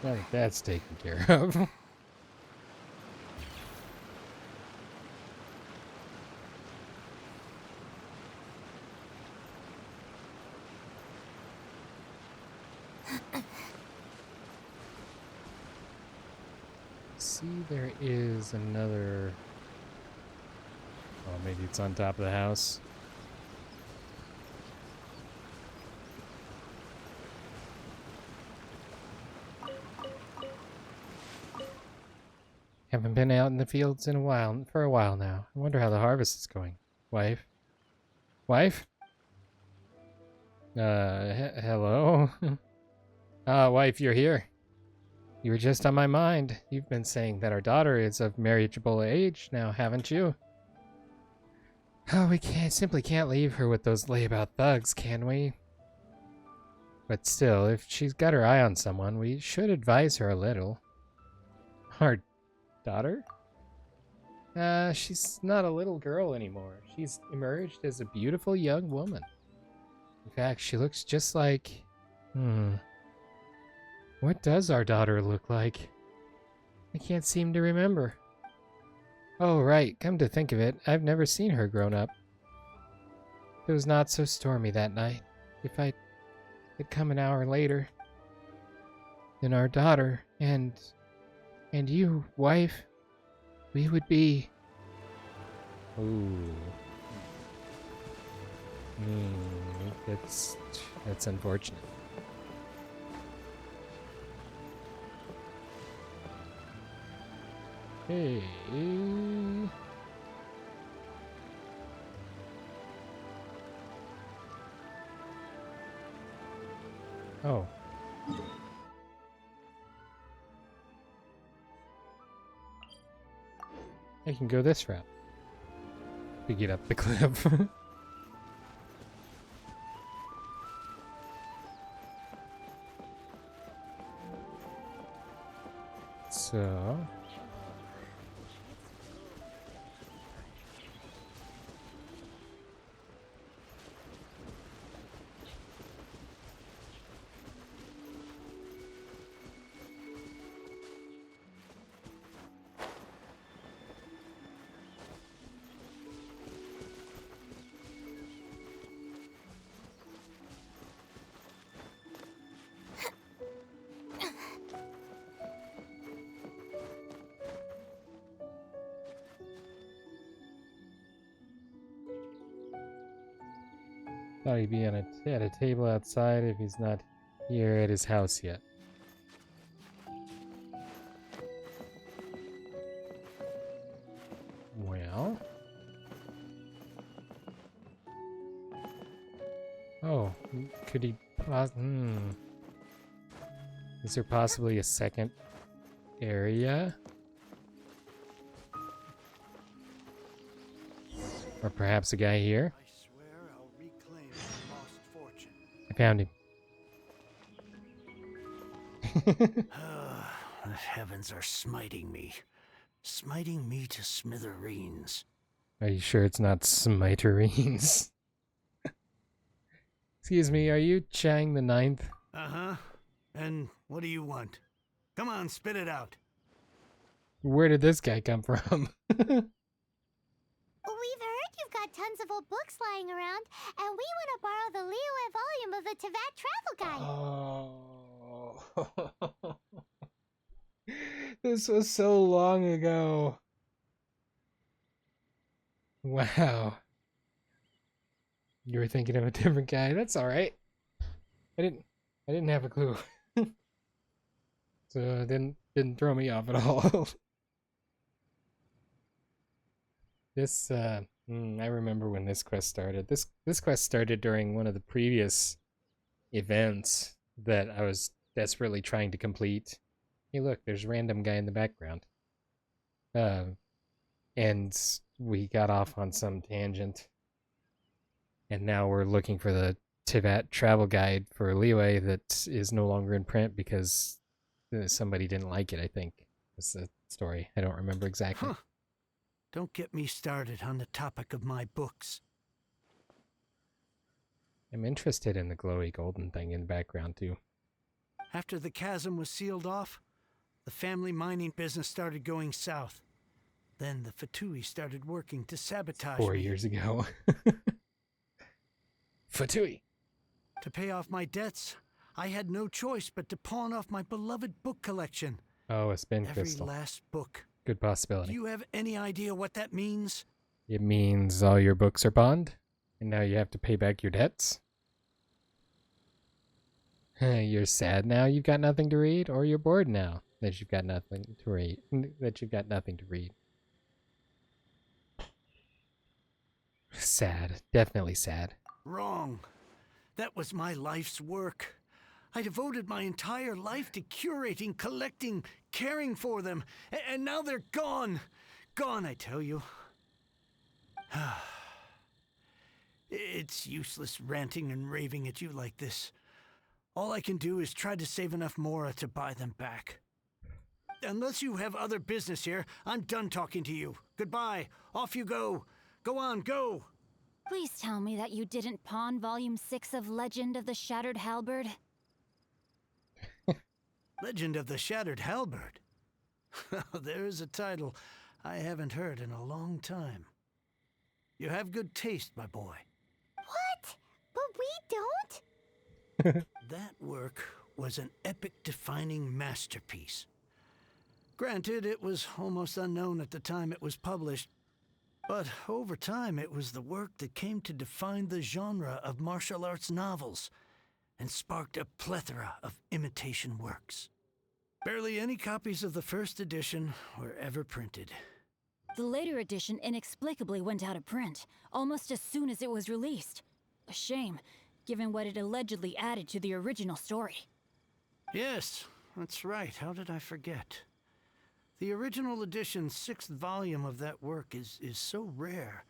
I think that's taken care of. See, there is another... Oh, maybe it's on top of the house. Haven't been out in the fields for a while now. I wonder how the harvest is going. Wife? Wife? Hello? Wife, you're here. You were just on my mind. You've been saying that our daughter is of marriageable age now, haven't you? Oh, we simply can't leave her with those layabout thugs, can we? But still, if she's got her eye on someone, we should advise her a little. Our daughter? She's not a little girl anymore. She's emerged as a beautiful young woman. In fact, she looks just like... What does our daughter look like? I can't seem to remember. Oh, right. Come to think of it, I've never seen her grown up. It was not so stormy that night. If I had come an hour later, then our daughter and you, wife, we would be... Ooh. That's unfortunate. Hey. Oh. I can go this route to get up the cliff. So... Thought he'd be at a table outside if he's not here at his house yet. Well. Oh, could he Is there possibly a second area? Or perhaps a guy here? I swear I'll reclaim my lost fortune. I found him. The heavens are smiting me. Smiting me to smithereens. Are you sure it's not smithereens? Excuse me, are you Chang the Ninth? Uh-huh. And what do you want? Come on, spit it out. Where did this guy come from? We've heard you've got tons of old books lying around, and we want to borrow the Liyue volume of the Tevat Travel Guide. Oh. This was so long ago. Wow. You were thinking of a different guy. That's all right. I didn't have a clue. So it didn't throw me off at all. This I remember when this quest started. This quest started during one of the previous events that I was desperately trying to complete. Hey, look, there's a random guy in the background. And we got off on some tangent. And now we're looking for the Tevat travel guide for Liyue that is no longer in print because somebody didn't like it, I think. That's the story. I don't remember exactly. Huh. Don't get me started on the topic of my books. I'm interested in the glowy golden thing in the background, too. After the chasm was sealed off, the family mining business started going south. Then the Fatui started working to sabotage 4 me. years ago. Fatui. To pay off my debts, I had no choice but to pawn off my beloved book collection. Oh, a spin Every crystal. last book. Good possibility. Do you have any idea what that means? It means all your books are pawned, and now you have to pay back your debts. You're sad now you've got nothing to read, or you're bored now that you've got nothing to read. Sad. Definitely sad. Wrong. That was my life's work. I devoted my entire life to curating, collecting, caring for them, and now they're gone. Gone, I tell you. It's useless ranting and raving at you like this. All I can do is try to save enough Mora to buy them back. Unless you have other business here, I'm done talking to you. Goodbye. Off you go. Go on, go. Please tell me that you didn't pawn Volume 6 of Legend of the Shattered Halberd. Legend of the Shattered Halberd. There's a title I haven't heard in a long time. You have good taste, my boy. What? But we don't? That work was an epic-defining masterpiece. Granted, it was almost unknown at the time it was published, but over time it was the work that came to define the genre of martial arts novels and sparked a plethora of imitation works. Barely any copies of the first edition were ever printed. The later edition inexplicably went out of print, almost as soon as it was released. A shame, given what it allegedly added to the original story. Yes, that's right. How did I forget? The original edition's 6th volume of that work is so rare,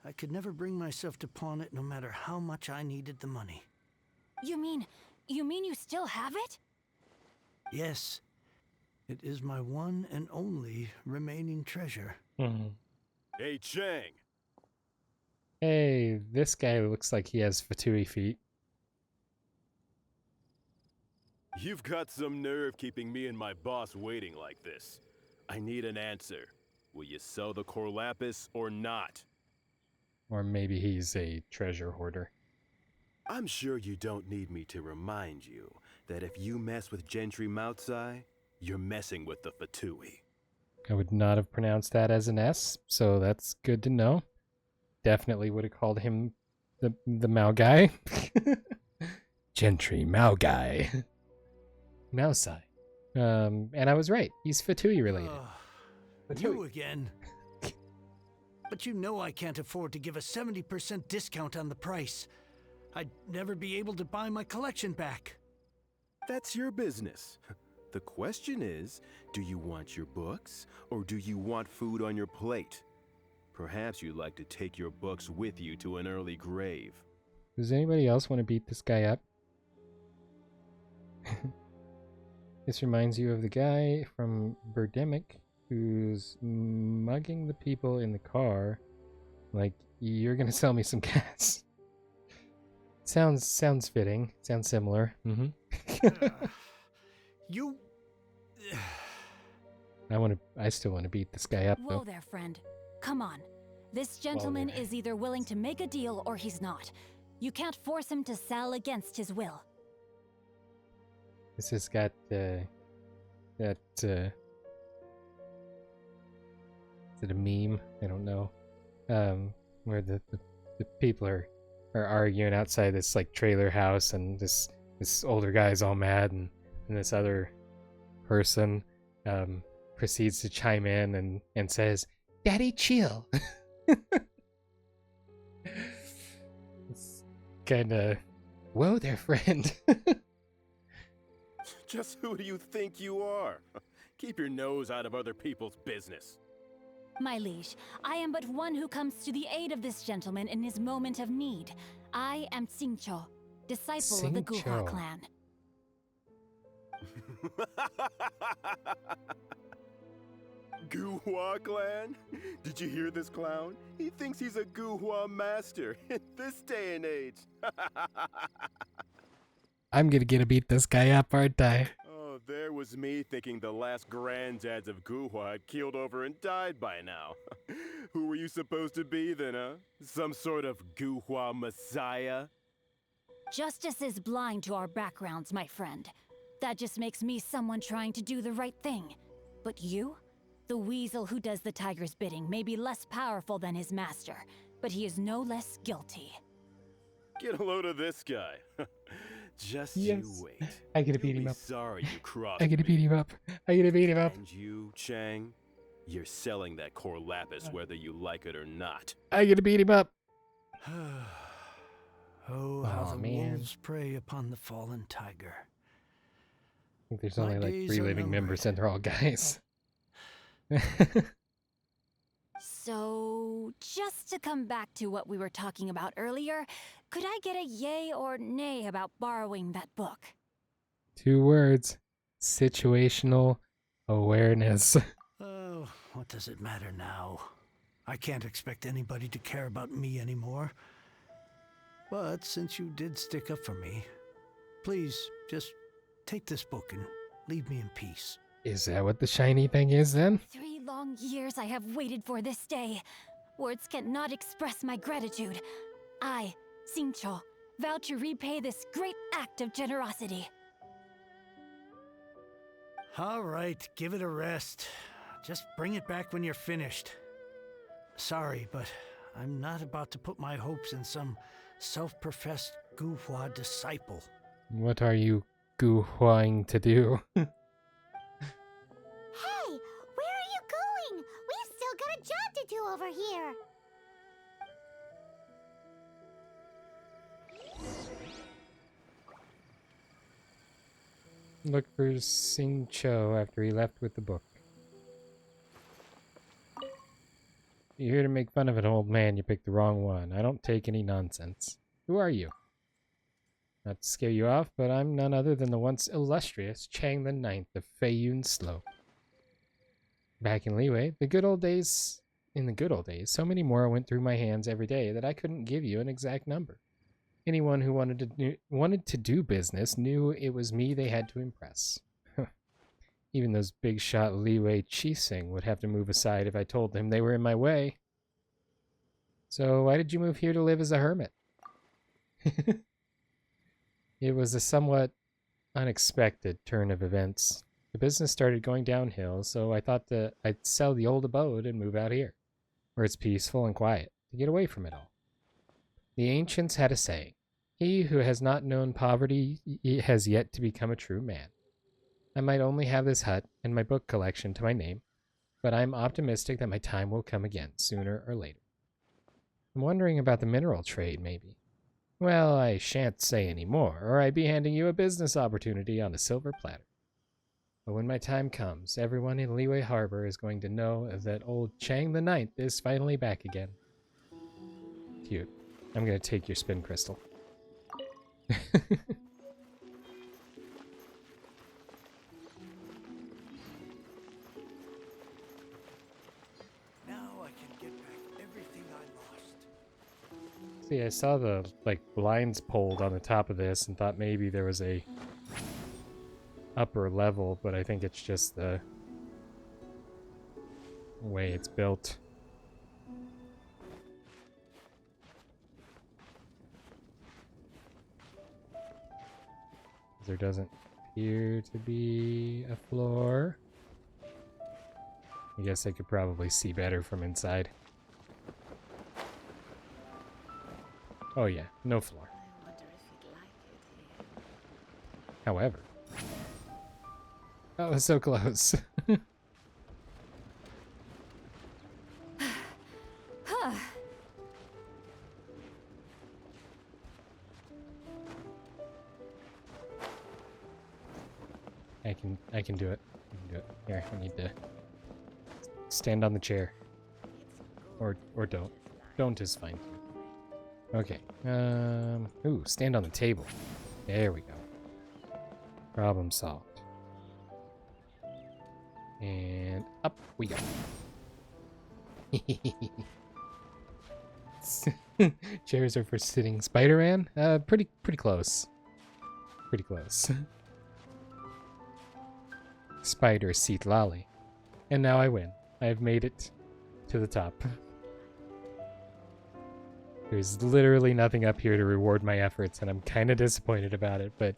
I could never bring myself to pawn it no matter how much I needed the money. You mean you still have it? Yes. It is my one and only remaining treasure. Hey, Chang. Hey, this guy looks like he has Fatui feet. You've got some nerve keeping me and my boss waiting like this. I need an answer. Will you sell the core lapis or not? Or maybe he's a treasure hoarder. I'm sure you don't need me to remind you that if you mess with Gentry Moutsai, you're messing with the Fatui. I would not have pronounced that as an S, so that's good to know. Definitely would have called him the Mao guy. Gentry Mao guy. Maosai. And I was right. He's Fatui related. You again. But you know I can't afford to give a 70% discount on the price. I'd never be able to buy my collection back. That's your business. The question is, do you want your books, or do you want food on your plate? Perhaps you'd like to take your books with you to an early grave. Does anybody else want to beat this guy up? This reminds you of the guy from Birdemic who's mugging the people in the car. Like, you're gonna sell me some gas. Sounds fitting. Sounds similar. You... I still want to beat this guy up, though. Whoa there, friend. Come on. This gentleman is either willing to make a deal or he's not. You can't force him to sell against his will. This has got, is it a meme? I don't know. Where the people are arguing outside this, like, trailer house, and this older guy's all mad, and this other person, proceeds to chime in and says, "Daddy, chill." It's kinda, whoa there, friend. Just who do you think you are? Keep your nose out of other people's business. My liege, I am but one who comes to the aid of this gentleman in his moment of need. I am Xingqiu, disciple of the Guhua clan. Guhua clan? Did you hear this clown? He thinks he's a Guhua master in this day and age. I'm gonna beat this guy up, aren't I? Oh, there was me thinking the last granddads of Guhua had keeled over and died by now. Who were you supposed to be then, huh? Some sort of Guhua messiah? Justice is blind to our backgrounds, my friend. That just makes me someone trying to do the right thing. But you? The weasel who does the tiger's bidding may be less powerful than his master, but he is no less guilty. Get a load of this guy. Just yes. You wait. I gotta beat him up. Sorry you crossed I gotta beat him up. I gotta beat him up. And you, Chang, you're selling that core lapis whether you like it or not. I gotta beat him up. Oh, how the wolves prey upon the fallen tiger. I think there's only like 3 living members and they're all guys. So, just to come back to what we were talking about earlier, could I get a yay or nay about borrowing that book? 2 words. Situational awareness. Oh, what does it matter now? I can't expect anybody to care about me anymore. But since you did stick up for me, please just take this book and leave me in peace. Is that what the shiny thing is then? 3 long years I have waited for this day. Words cannot express my gratitude. I, Xingqiu, vow to repay this great act of generosity. All right, give it a rest. Just bring it back when you're finished. Sorry, but I'm not about to put my hopes in some self-professed Guhua disciple. What are you Guhuaing to do? Hey, where are you going? We've still got a job to do over here. Look for Xingqiu after he left with the book. You're here to make fun of an old man, you picked the wrong one. I don't take any nonsense. Who are you? Not to scare you off, but I'm none other than the once illustrious Chang the Ninth of Feiyun Slope. Back in Liyue, in the good old days, so many more went through my hands every day that I couldn't give you an exact number. Anyone who wanted to do business knew it was me they had to impress. Even those big shot Liyue Qixing would have to move aside if I told them they were in my way. So why did you move here to live as a hermit? It was a somewhat unexpected turn of events. The business started going downhill, so I thought that I'd sell the old abode and move out here, where it's peaceful and quiet, to get away from it all. The ancients had a saying, "He who has not known poverty has yet to become a true man." I might only have this hut and my book collection to my name, but I'm optimistic that my time will come again, sooner or later. I'm wondering about the mineral trade, maybe. Well, I shan't say any more, or I'd be handing you a business opportunity on a silver platter. But when my time comes, everyone in Liyue Harbor is going to know that old Chang the Ninth is finally back again. Cute. I'm going to take your spin crystal. Now I can get back everything I lost. See, I saw the blinds pulled on the top of this and thought maybe there was a upper level, but I think it's just the way it's built. There doesn't appear to be a floor. I guess I could probably see better from inside. Oh yeah, no floor. However, that was so close. I can do it. I can do it. Here, I need to stand on the chair. Or don't. Don't is fine. Okay. Ooh, stand on the table. There we go. Problem solved. And up we go. Chairs are for sitting. Spider-Man? Pretty close. Pretty close. Spider seat lolly. And now I win. I have made it to the top. There's literally nothing up here to reward my efforts, and I'm kind of disappointed about it, but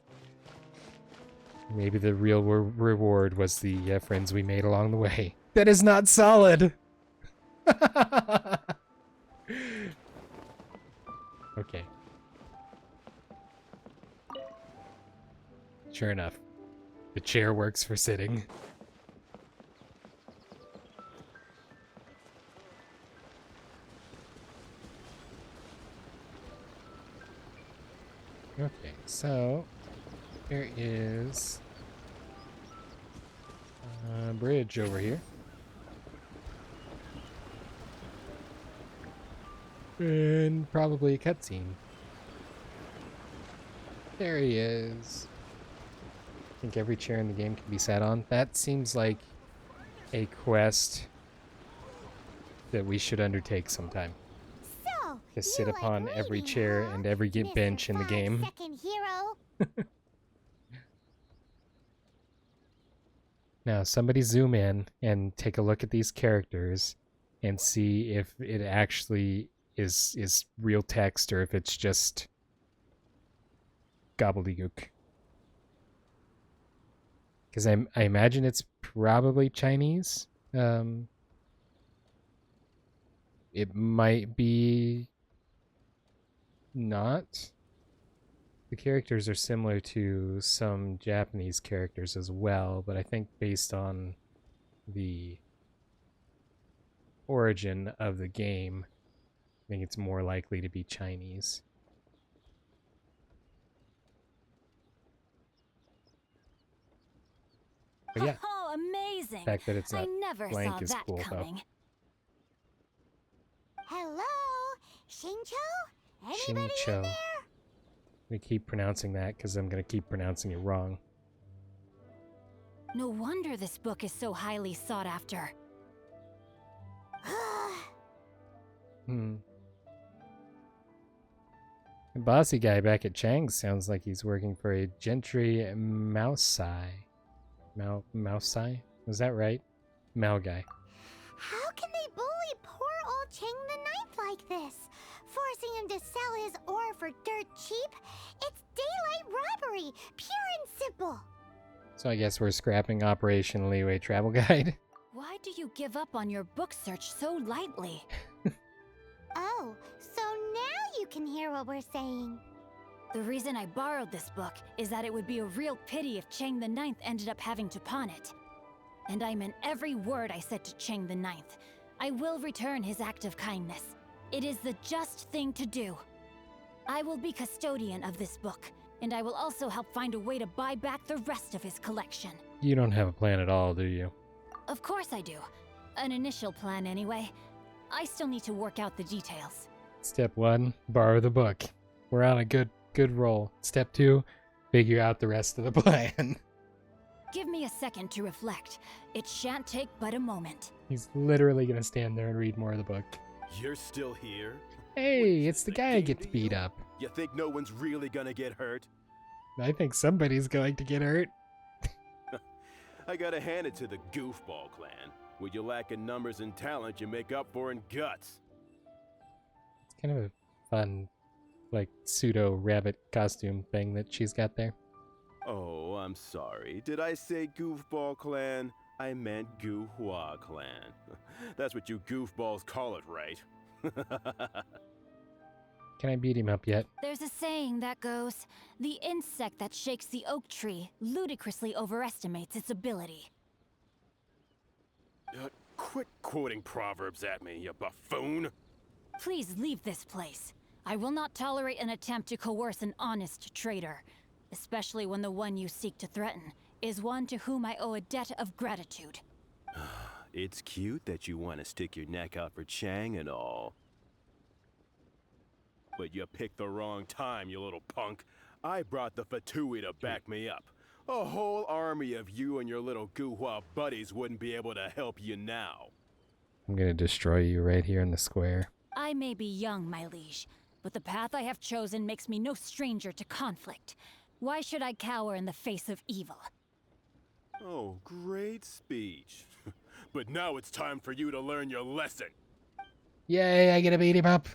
maybe the real reward was the friends we made along the way. That is not solid! Okay. Sure enough. The chair works for sitting. Okay, so there is a bridge over here. And probably a cutscene. There he is. I think every chair in the game can be sat on. That seems like a quest that we should undertake sometime. So, To sit upon every chair and every bench in the game. Second hero. Now, somebody zoom in and take a look at these characters and see if it actually is real text or if it's just gobbledygook. Because I imagine it's probably Chinese. It might be not. The characters are similar to some Japanese characters as well, but I think based on the origin of the game, I think it's more likely to be Chinese. But yeah. Oh, amazing! The fact that it's not I never blank saw is that cool, coming. though. Hello? Shincho? Anybody Shincho. in there? We keep pronouncing that because I'm going to keep pronouncing it wrong. No wonder this book is so highly sought after. The bossy guy back at Chang's sounds like he's working for a gentry mousei. Mousei? Was that right? Mal guy. How can they bully poor old Chang the Ninth like this? Forcing him to sell his ore for dirt cheap? It's daylight robbery, pure and simple. So I guess we're scrapping Operation Liyue Travel Guide. Why do you give up on your book search so lightly? Oh, so now you can hear what we're saying. The reason I borrowed this book is that it would be a real pity if Chang the Ninth ended up having to pawn it. And I meant every word I said to Chang the Ninth. I will return his act of kindness. It is the just thing to do. I will be custodian of this book, and I will also help find a way to buy back the rest of his collection. You don't have a plan at all, do you? Of course I do. An initial plan anyway. I still need to work out the details. Step 1, borrow the book. We're on a good roll. Step 2, figure out the rest of the plan. Give me a second to reflect. It shan't take but a moment. He's literally gonna stand there and read more of the book. You're still here? Hey, it's the guy who gets beat up. You think no one's really gonna get hurt? I think somebody's going to get hurt. I gotta hand it to the Goofball clan. What you lack in numbers and talent, you make up for in guts. It's kind of a fun, like, pseudo-rabbit costume thing that she's got there. Oh, I'm sorry. Did I say Goofball clan? I meant Goohua clan. That's what you goofballs call it, right? Can I beat him up yet? There's a saying that goes, the insect that shakes the oak tree ludicrously overestimates its ability. Quit quoting proverbs at me, you buffoon! Please leave this place. I will not tolerate an attempt to coerce an honest trader, especially when the one you seek to threaten is one to whom I owe a debt of gratitude. It's cute that you want to stick your neck out for Chang and all. But you picked the wrong time, you little punk. I brought the Fatui to back me up. A whole army of you and your little Guhua buddies wouldn't be able to help you now. I'm gonna destroy you right here in the square. I may be young, my liege, but the path I have chosen makes me no stranger to conflict. Why should I cower in the face of evil? Oh, great speech. But now it's time for you to learn your lesson. Yay, I get to beat him up.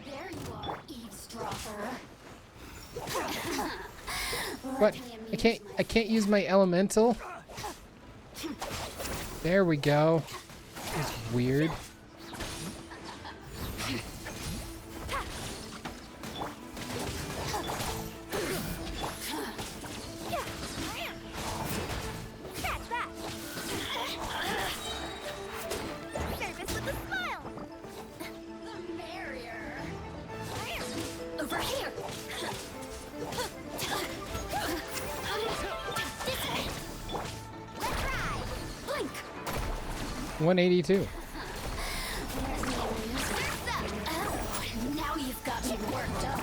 There you are, eavesdropper. What? I can't use my elemental? There we go. It's weird. Over here! 182. Now you've got me worked up.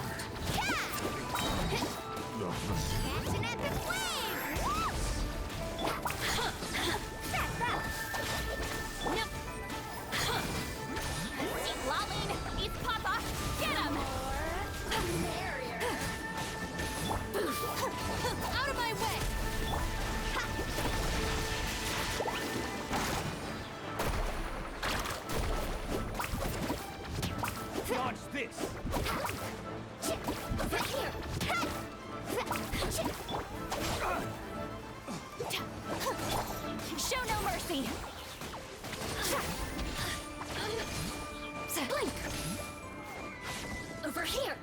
Out of my way! Dodge this! Over here! Show no mercy! Blink! Over here!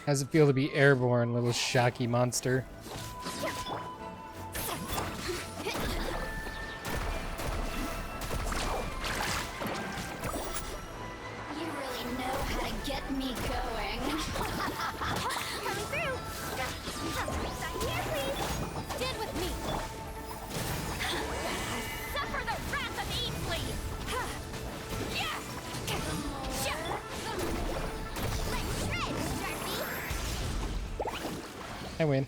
How's it feel to be airborne, little shocky monster? You really know how to get me going. Coming through! Sign here, please! Stand with me! Suffer the wrath of Ainsley! I win.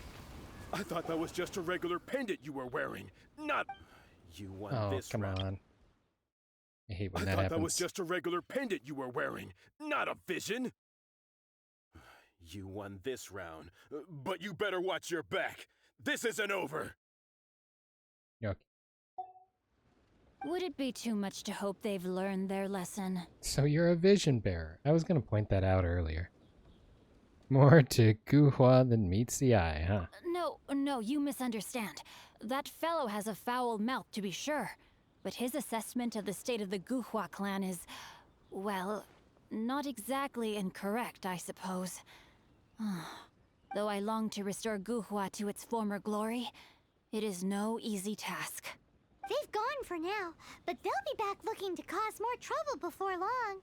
I thought that was just a regular pendant you were wearing, not... You won this come round. on. I hate when I that thought happens. that was just a regular pendant you were wearing, not a vision. You won this round, but you better watch your back. This isn't over. Okay. Would it be too much to hope they've learned their lesson? So you're a vision bearer. I was gonna point that out earlier. More to Guhua than meets the eye, huh? No, you misunderstand. That fellow has a foul mouth, to be sure. but his assessment of the state of the Guhua clan is, well, not exactly incorrect, I suppose. Though I long to restore Guhua to its former glory, it is no easy task. They've gone for now, but they'll be back looking to cause more trouble before long.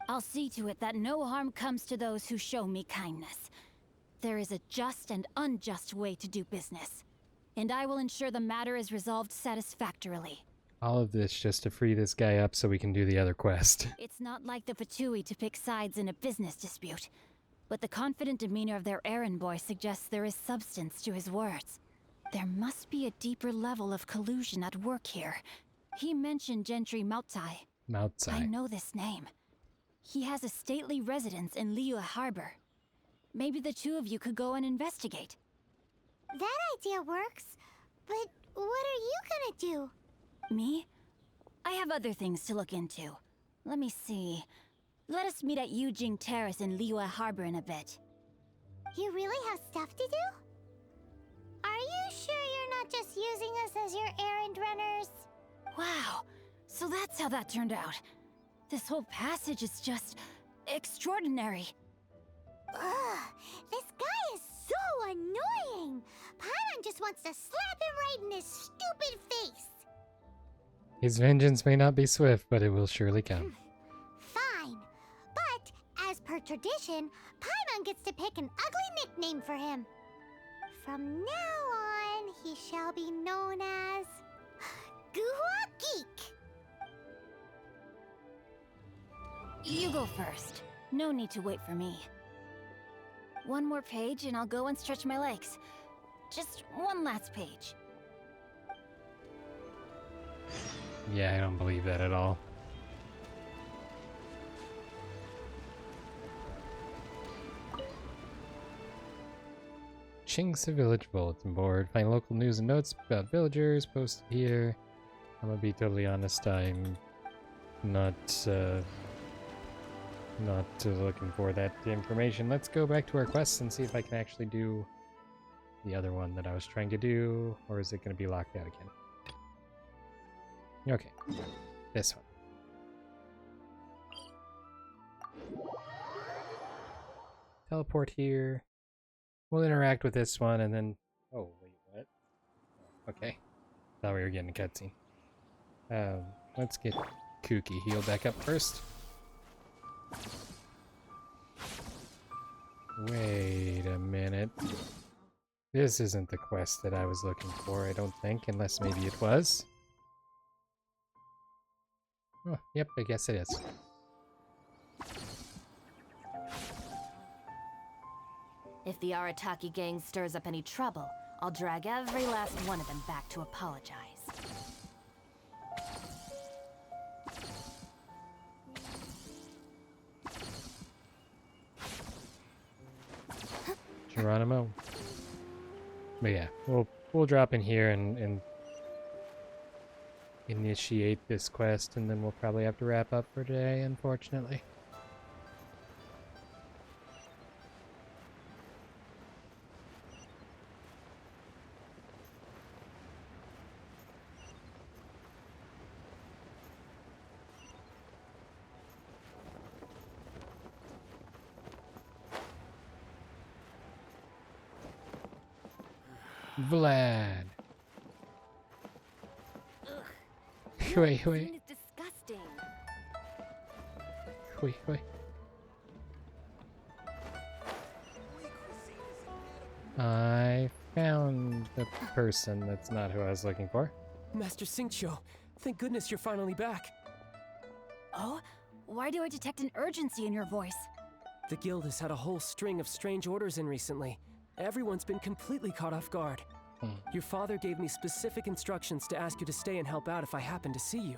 I'll see to it that no harm comes to those who show me kindness. There is a just and unjust way to do business, and I will ensure the matter is resolved satisfactorily. All of this just to free this guy up so we can do the other quest. It's not like the Fatui to pick sides in a business dispute, but the confident demeanor of their errand boy suggests there is substance to his words. There must be a deeper level of collusion at work here. He mentioned Gentry Maotai. Maotai. I know this name. He has a stately residence in Liyue Harbor. Maybe the two of you could go and investigate. That idea works, but what are you gonna do? Me? I have other things to look into. Let me see. Let us meet at Yujing Terrace in Liyue Harbor in a bit. You really have stuff to do? Are you sure you're not just using us as your errand runners? Wow, so that's how that turned out. This whole passage is just extraordinary. Ugh, this guy is so annoying! Paimon just wants to slap him right in his stupid face! His vengeance may not be swift, but it will surely come. Fine. But, as per tradition, Paimon gets to pick an ugly nickname for him. From now on, he shall be known as... Guhua Geek! You go first. No need to wait for me. One more page and I'll go and stretch my legs. Just one last page. Yeah, I don't believe that at all. Chingsa Village Bulletin Board. Find local news and notes about villagers posted here. I'm gonna be totally honest, I'm not looking for that information. Let's go back to our quests and see if I can actually do the other one that I was trying to do, or is it going to be locked out again? Okay, this one. Teleport here. We'll interact with this one and then... Oh, wait, what? Okay. Thought we were getting a cutscene. Let's get Kooky healed back up first. Wait a minute. This isn't the quest that I was looking for, I don't think, unless maybe it was. Oh, yep, I guess it is. If the Arataki gang stirs up any trouble, I'll drag every last one of them back to apologize. Geronimo. But yeah, we'll drop in here and initiate this quest, and then we'll probably have to wrap up for today, unfortunately. Vlad. Hui, hui. It's disgusting. Hui, hui. I found the person that's not who I was looking for. Master Xingqiu, thank goodness you're finally back. Oh? Why do I detect an urgency in your voice? The guild has had a whole string of strange orders in recently. Everyone's been completely caught off guard. Your father gave me specific instructions to ask you to stay and help out if I happen to see you.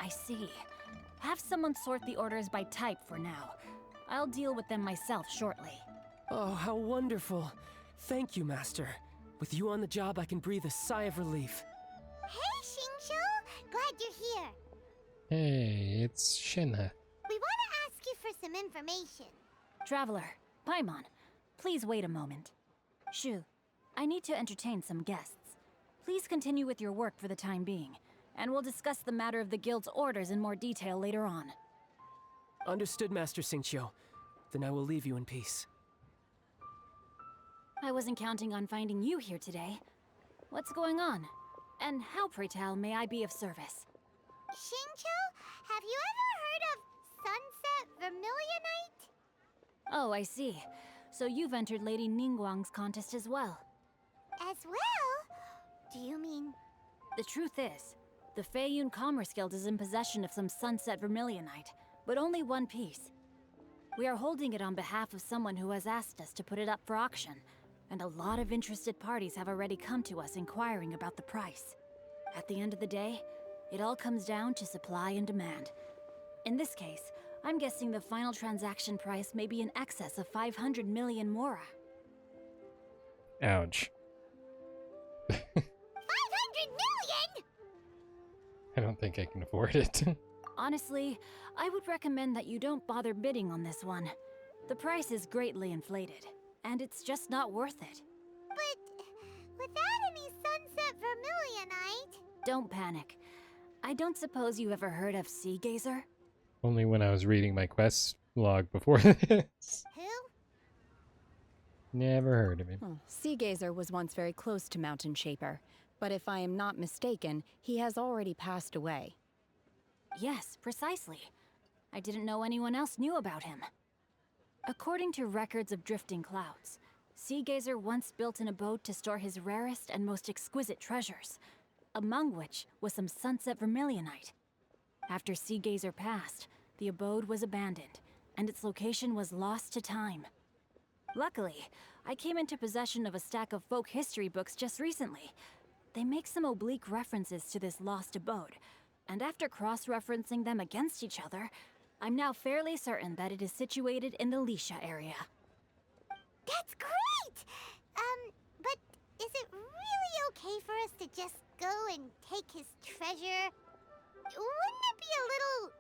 I see. Have someone sort the orders by type for now. I'll deal with them myself shortly. Oh, how wonderful. Thank you, Master. With you on the job, I can breathe a sigh of relief. Hey, Xingqiu! Glad you're here. Hey, it's Shinha. We want to ask you for some information. Traveler, Paimon, please wait a moment. Shu, I need to entertain some guests. Please continue with your work for the time being, and we'll discuss the matter of the guild's orders in more detail later on. Understood, Master Xingqiu. Then I will leave you in peace. I wasn't counting on finding you here today. What's going on? And how, pray tell, may I be of service? Xingqiu, have you ever heard of Sunset Vermilionite? Oh, I see. So you've entered Lady Ningguang's contest as well. As well? Do you mean... The truth is, the Feiyun Commerce Guild is in possession of some Sunset Vermilionite, but only one piece. We are holding it on behalf of someone who has asked us to put it up for auction, and a lot of interested parties have already come to us inquiring about the price. At the end of the day, it all comes down to supply and demand. In this case, I'm guessing the final transaction price may be in excess of 500 million mora. Ouch. 500 million?! I don't think I can afford it. Honestly, I would recommend that you don't bother bidding on this one. The price is greatly inflated, and it's just not worth it. But without any Sunset Vermilionite... Don't panic. I don't suppose you ever heard of Sea Gazer? Only when I was reading my quest log before this. Who? Never heard of him. Oh, Sea Gazer was once very close to Mountain Shaper, but if I am not mistaken, he has already passed away. Yes, precisely. I didn't know anyone else knew about him. According to records of drifting clouds, Sea Gazer once built an abode to store his rarest and most exquisite treasures, among which was some Sunset Vermilionite. After Sea Gazer passed, the abode was abandoned, and its location was lost to time. Luckily, I came into possession of a stack of folk history books just recently. They make some oblique references to this lost abode, and after cross-referencing them against each other, I'm now fairly certain that it is situated in the Lisha area. That's great! But is it really okay for us to just go and take his treasure? Wouldn't it be a little,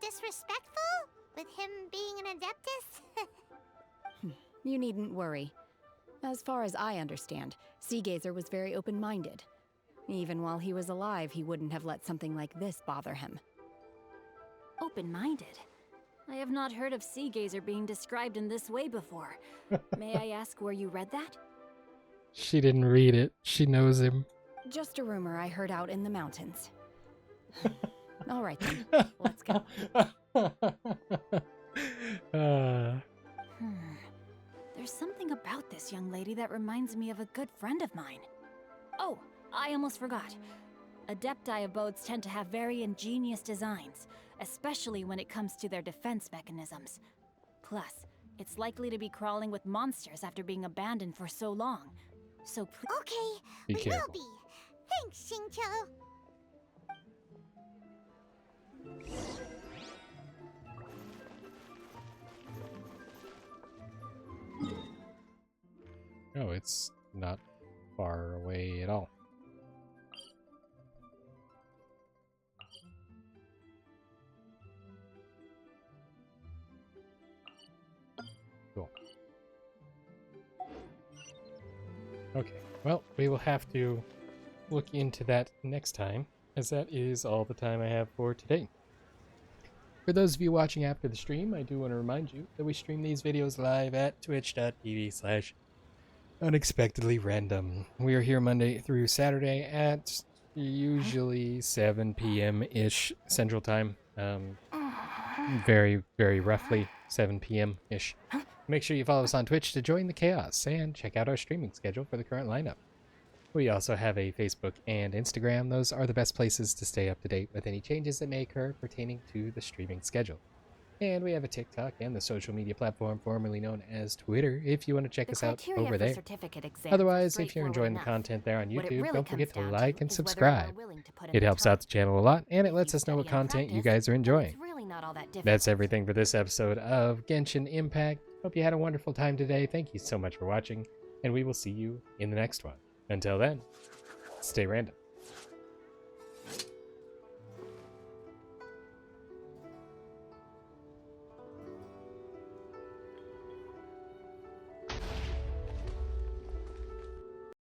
disrespectful? With him being an Adeptus? You needn't worry. As far as I understand, Sea Gazer was very open-minded. Even while he was alive, he wouldn't have let something like this bother him. Open-minded? I have not heard of Sea Gazer being described in this way before. May I ask where you read that? She didn't read it. She knows him. Just a rumor I heard out in the mountains. All right then, let's go. There's something about this young lady that reminds me of a good friend of mine. Oh, I almost forgot. Adepti abodes tend to have very ingenious designs, especially when it comes to their defense mechanisms. Plus, it's likely to be crawling with monsters after being abandoned for so long. So okay, be we careful. will be. Thanks, Xingqiu. Oh, it's not far away at all. Cool. Okay, well, we will have to look into that next time, as that is all the time I have for today. For those of you watching after the stream, I do want to remind you that we stream these videos live at twitch.tv/unexpectedlyrandom. We are here Monday through Saturday at usually 7 p.m.-ish Central Time. Very, very roughly 7 p.m.-ish. Make sure you follow us on Twitch to join the chaos and check out our streaming schedule for the current lineup. We also have a Facebook and Instagram. Those are the best places to stay up to date with any changes that may occur pertaining to the streaming schedule. And we have a TikTok and the social media platform formerly known as Twitter if you want to check us out over there. Otherwise, if you're enjoying the content there on YouTube, don't forget to like and subscribe. It helps out the channel a lot, and it lets us know what content you guys are enjoying. That's everything for this episode of Genshin Impact. Hope you had a wonderful time today. Thank you so much for watching, and we will see you in the next one. Until then, stay random.